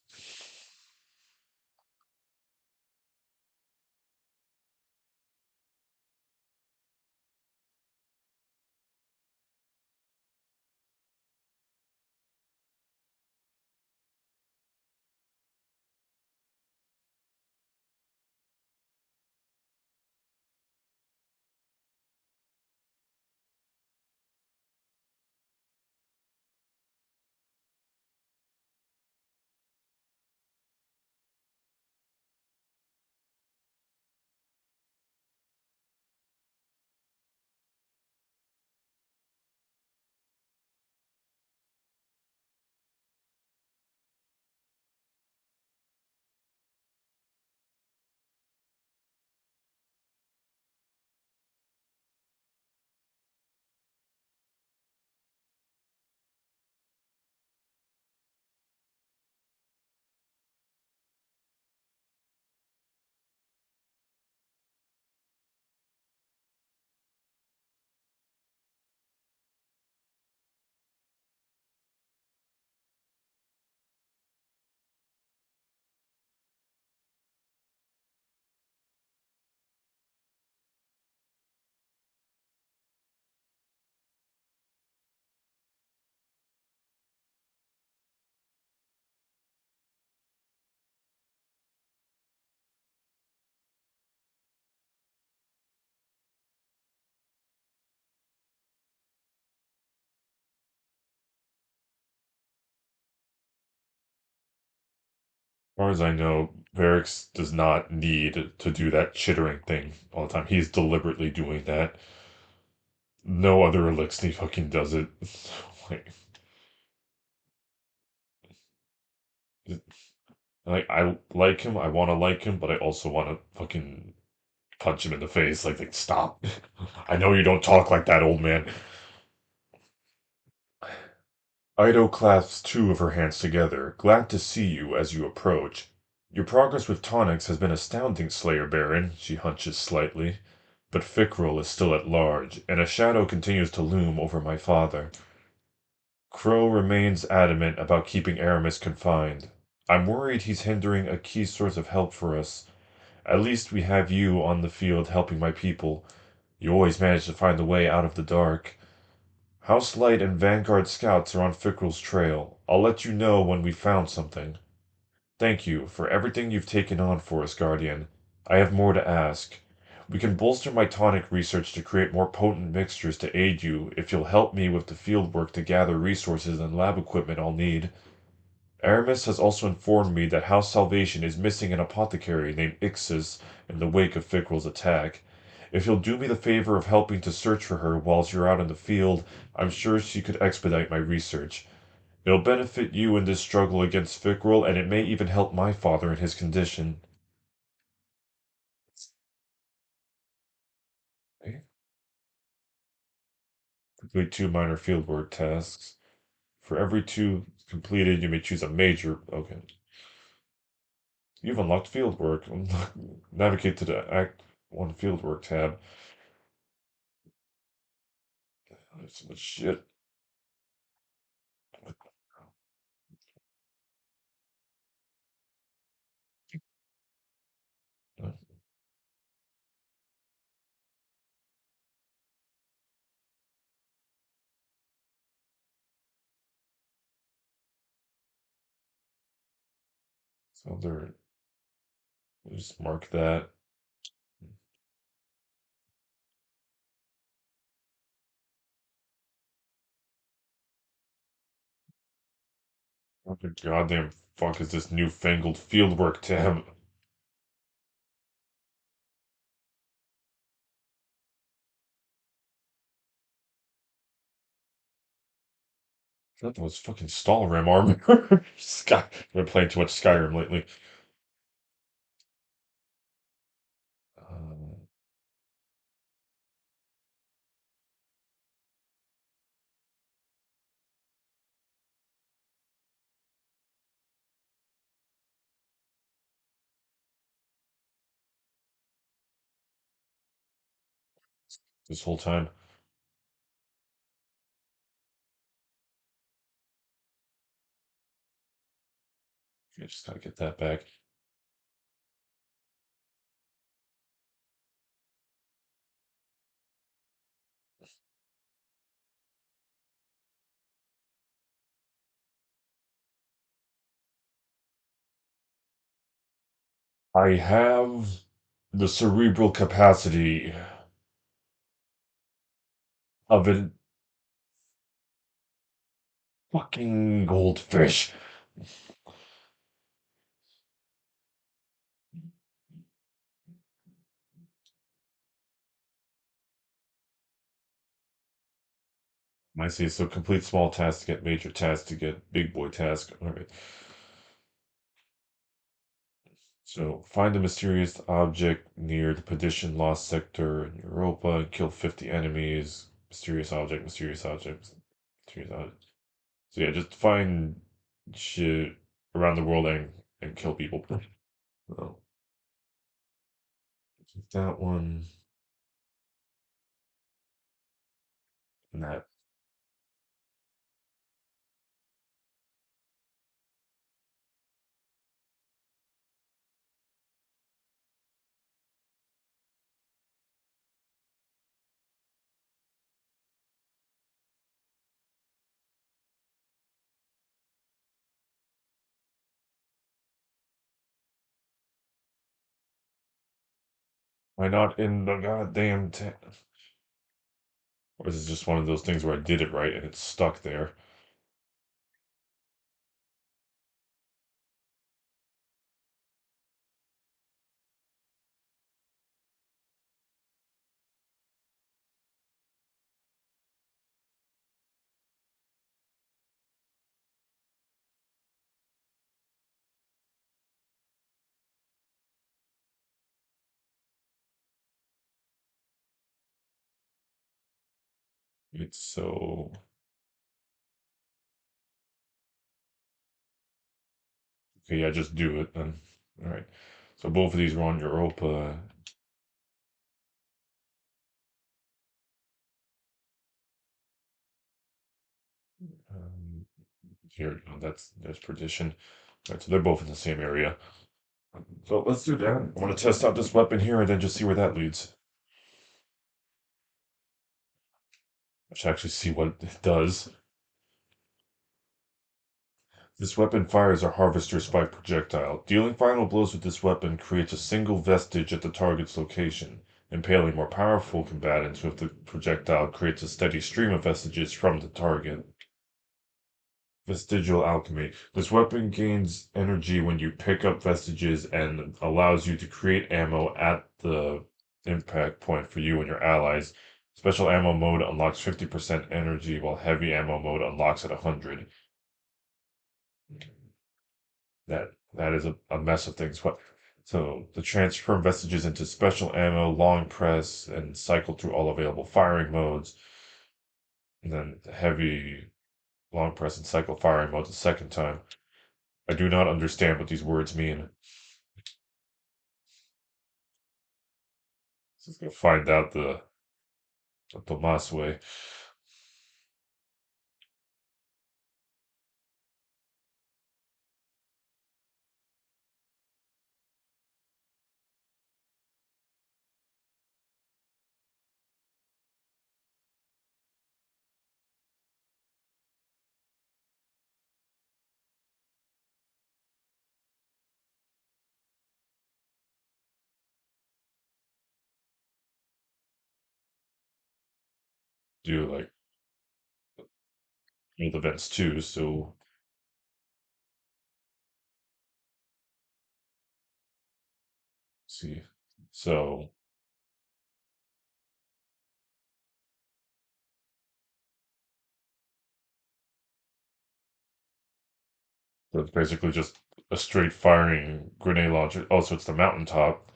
far as I know, Varix does not need to do that chittering thing all the time. He's deliberately doing that. No other elixir fucking does it. Like, I like him, I want to like him, but I also want to fucking punch him in the face. Like stop. I know you don't talk like that, old man. Ido clasps two of her hands together, glad to see you as you approach. Your progress with tonics has been astounding, Slayer Baron, she hunches slightly. But Fickrell is still at large, and a shadow continues to loom over my father. Crow remains adamant about keeping Aramis confined. I'm worried he's hindering a key source of help for us. At least we have you on the field helping my people. You always manage to find the way out of the dark. House Light and Vanguard scouts are on Fickrell's trail. I'll let you know when we've found something. Thank you for everything you've taken on for us, Guardian. I have more to ask. We can bolster my tonic research to create more potent mixtures to aid you if you'll help me with the field work to gather resources and lab equipment I'll need. Aramis has also informed me that House Salvation is missing an apothecary named Ixis in the wake of Fickrell's attack. If you'll do me the favor of helping to search for her whilst you're out in the field, I'm sure she could expedite my research. It'll benefit you in this struggle against Fickrell, and it may even help my father in his condition. Okay. Complete two minor fieldwork tasks. For every two completed, you may choose a major. Okay. You've unlocked fieldwork. Navigate to the Act 1 fieldwork tab. There's so much shit. So there, just mark that. What the goddamn fuck is this newfangled fieldwork tab? I thought that was fucking Stalrim armor. Sky. I've been playing too much Skyrim lately. Uh, this whole time. I just gotta get that back. I have the cerebral capacity of a fucking goldfish. I see. So complete small tasks to get major tasks to get big boy task. All right. So find a mysterious object near the Pedition Lost Sector in Europa and kill 50 enemies. Mysterious object, mysterious object, mysterious object. So yeah, just find shit around the world and kill people. Oh, that one and that. Why not in the goddamn or is it just one of those things where I did it right and it's stuck there? It's so okay. Yeah, just do it then. All right. So both of these are on Europa. Um, Here, that's there's perdition. All right, so they're both in the same area. So let's do that. I want to test out this weapon here and then just see where that leads. I should actually see what it does. This weapon fires a harvester spike projectile. Dealing final blows with this weapon creates a single vestige at the target's location. Impaling more powerful combatants with the projectile creates a steady stream of vestiges from the target. Vestigial alchemy. This weapon gains energy when you pick up vestiges and allows you to create ammo at the impact point for you and your allies. Special ammo mode unlocks 50% energy, while heavy ammo mode unlocks at 100. That is a mess of things. What? So the transform vestiges into special ammo, long press, and cycle through all available firing modes. And then the heavy, long press, and cycle firing mode the second time. I do not understand what these words mean. So let's go find out the Tomas way. Do like field events too. So let's see. So it's basically just a straight firing grenade launcher. Oh, so it's the mountaintop.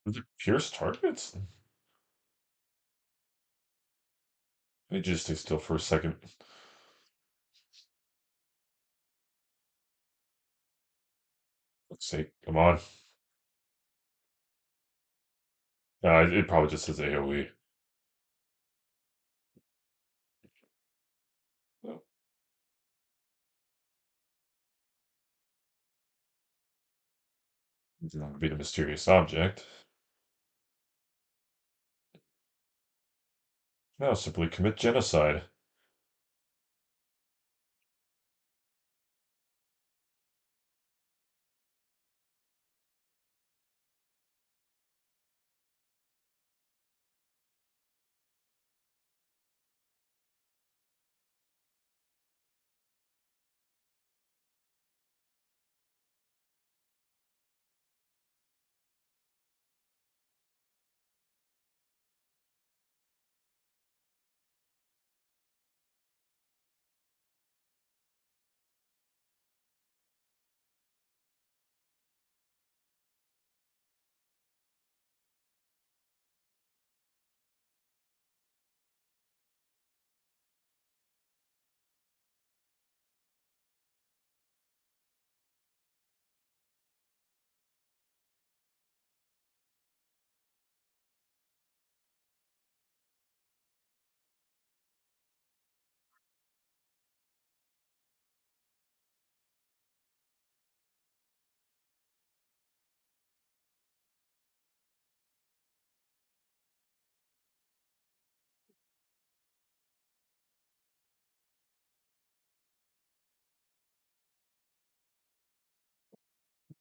Is it pierce targets? They just stay still for a second. Let's see. Come on. It probably just says AoE. Oh, it's not gonna be the mysterious object. No, simply commit genocide.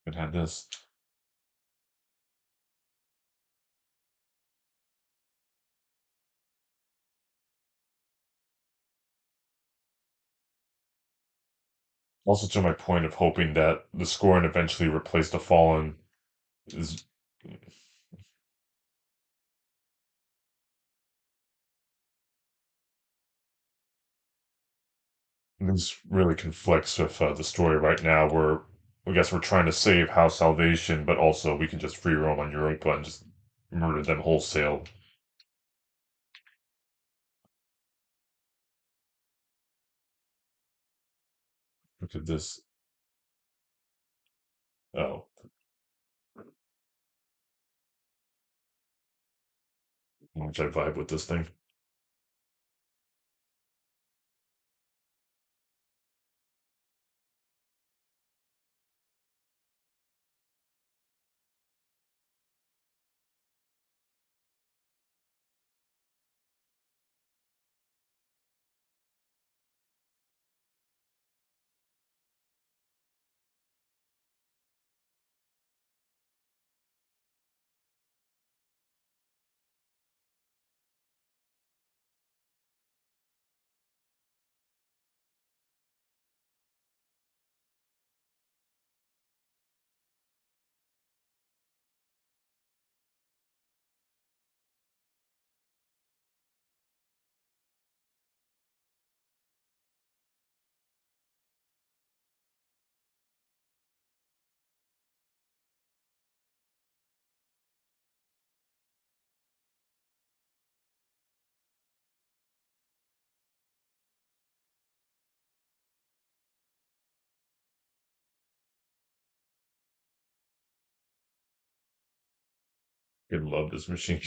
It had this. Also to my point of hoping that the scoring eventually replaced the fallen is This really conflicts with the story right now, where I guess we're trying to save House Salvation, but also we can just free roam on Europa and just murder them wholesale. Look at this. Oh, how much I vibe with this thing. I love this machine.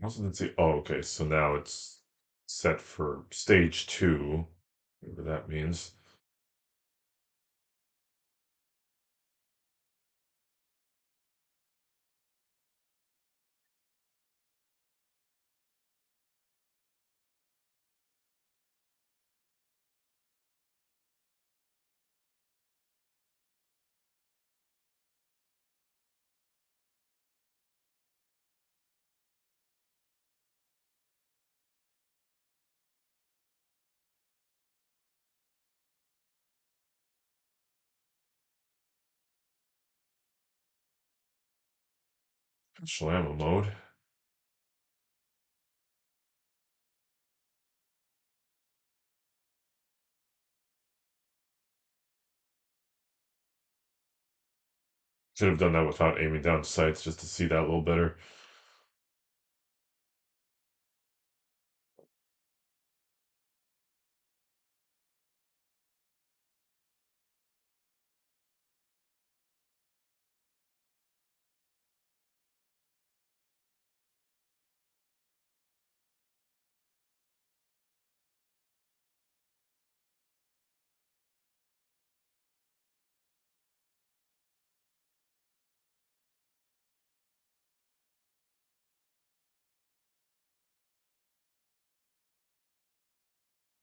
I also didn't see. Oh, okay. So now it's set for stage two, whatever that means. Slammo mode. Should have done that without aiming down sights just to see that a little better.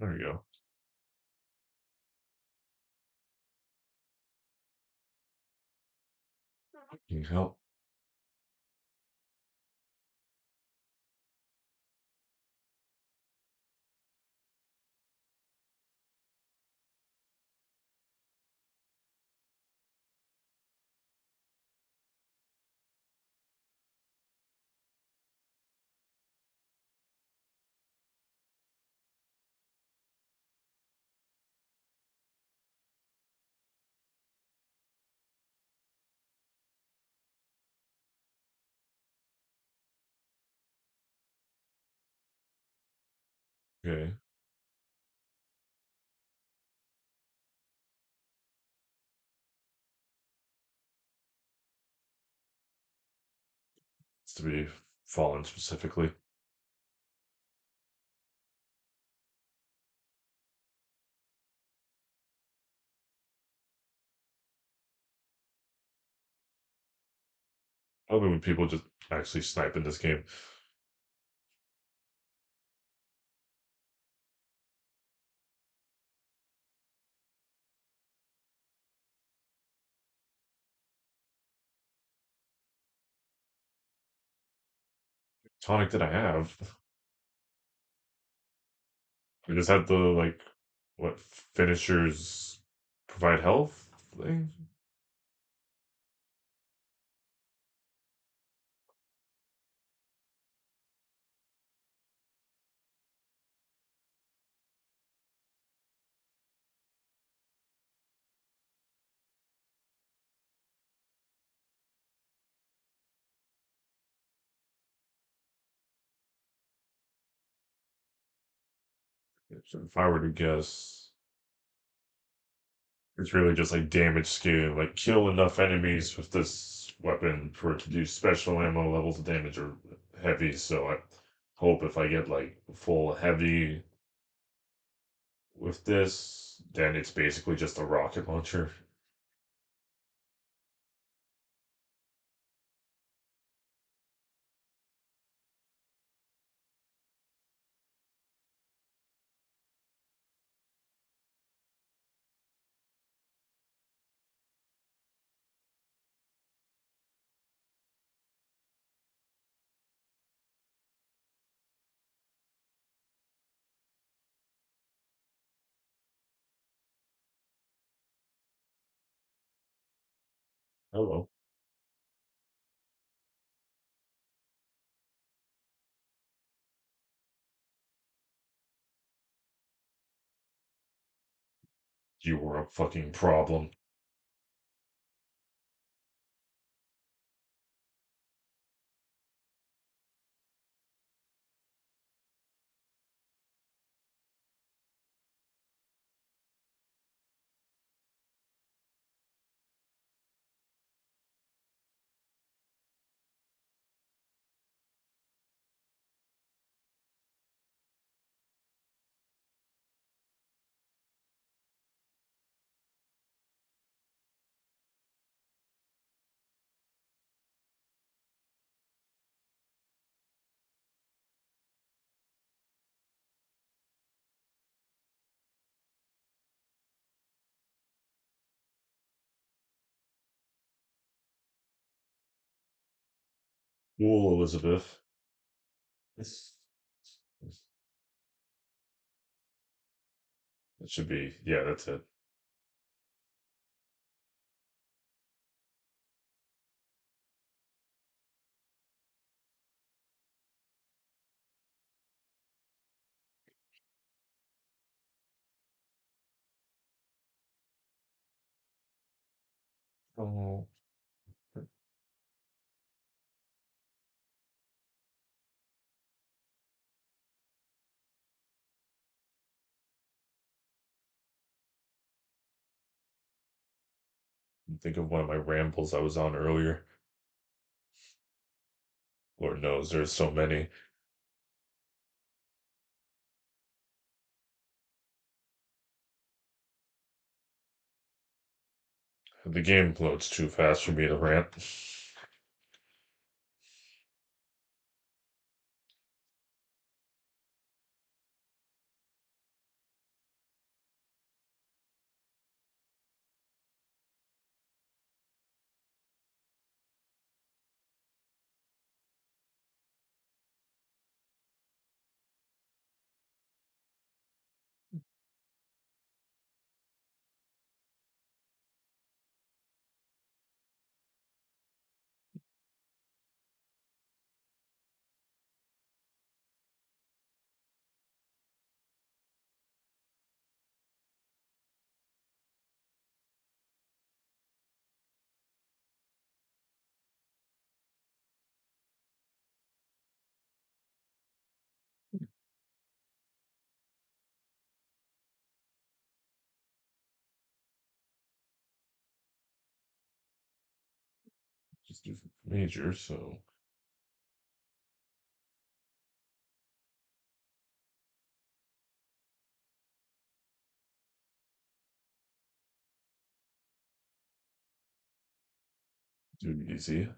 There we go. Can you help? Okay. It's to be fallen specifically. I love it when people just actually snipe in this game. Tonic did I have? I just had the like what finishers provide health thing. So if I were to guess, it's really just like damage scaling, like kill enough enemies with this weapon for it to do special ammo levels of damage or heavy. So I hope if I get like full heavy with this, then it's basically just a rocket launcher. Hello. You were a fucking problem. Cool, Elizabeth. It's, it should be, yeah, that's it. Oh, think of one of my rambles I was on earlier. Lord knows there's so many. The game loads too fast for me to rant. major, so do it easy.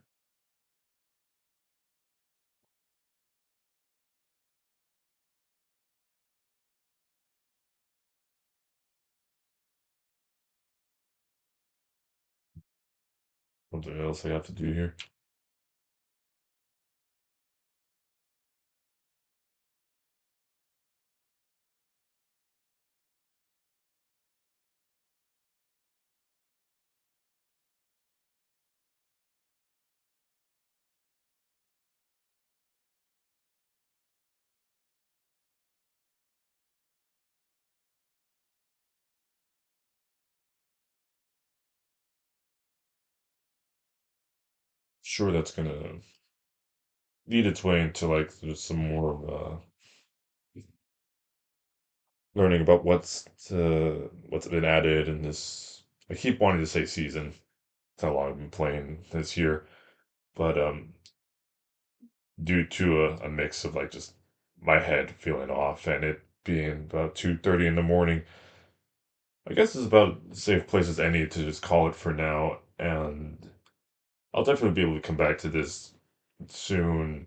Something else I have to do here. Sure, that's gonna lead its way into like there's some more learning about what's been added in this. I keep wanting to say season. That's how long I've been playing this year, but due to a mix of like just my head feeling off and it being about 2:30 in the morning. I guess it's about as safe place as any to just call it for now, and I'll definitely be able to come back to this soon.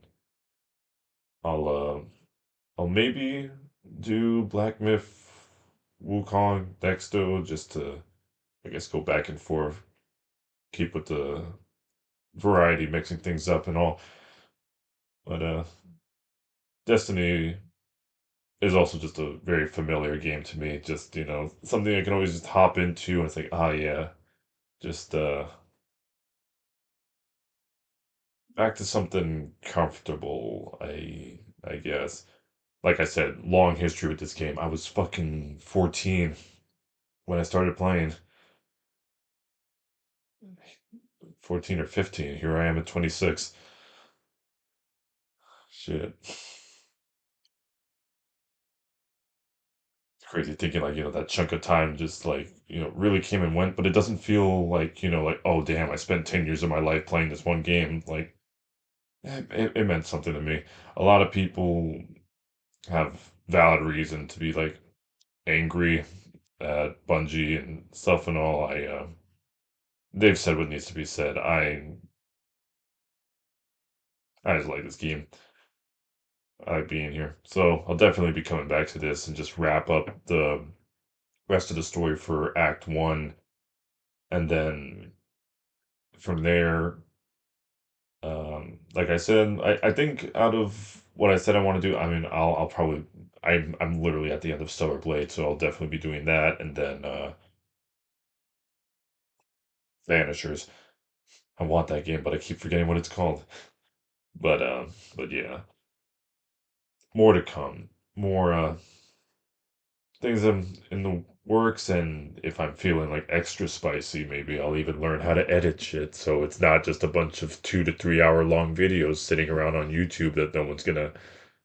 I'll uh I'll maybe do Black Myth, Wukong, Dexto, just to I guess go back and forth, keep with the variety, mixing things up and all. But Destiny is also just a very familiar game to me. Just, something I can always just hop into and it's like, ah yeah, just back to something comfortable, I guess. Like I said, long history with this game. I was fucking 14 when I started playing. 14 or 15. Here I am at 26. Shit. It's crazy thinking like, that chunk of time just like, really came and went, but it doesn't feel like, like, oh damn, I spent 10 years of my life playing this one game. Like, it meant something to me. A lot of people have valid reason to be like angry at Bungie and stuff and all. They've said what needs to be said. I just like this game. I like being here. So I'll definitely be coming back to this and just wrap up the rest of the story for Act One, and then from there, like I said, I think out of what I said I want to do, I mean, I'll probably I'm literally at the end of Stellar Blade, so I'll definitely be doing that, and then Vanishers. I want that game, but I keep forgetting what it's called. But yeah, more to come. More things in the works, and if I'm feeling like extra spicy, maybe I'll even learn how to edit shit so it's not just a bunch of 2 to 3 hour long videos sitting around on YouTube that no one's gonna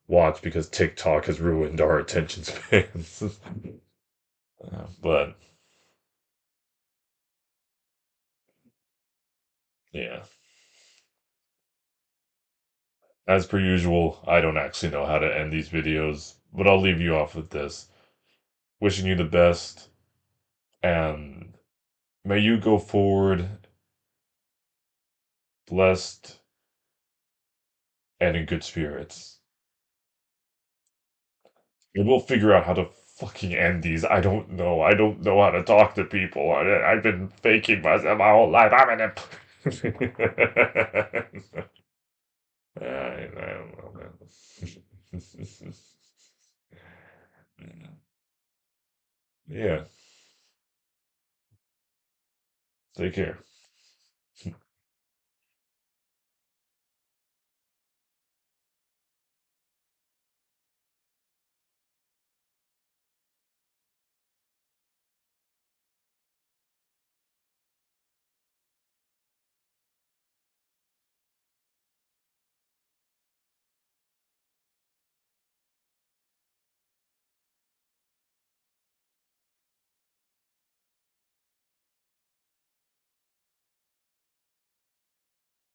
watch because TikTok has ruined our attention spans. But yeah, as per usual, I don't actually know how to end these videos, but I'll leave you off with this. Wishing you the best, and may you go forward blessed and in good spirits. And we'll figure out how to fucking end these. I don't know. I don't know how to talk to people. I've been faking myself my whole life. I'm an imp. I don't know, man. Yeah. Take care.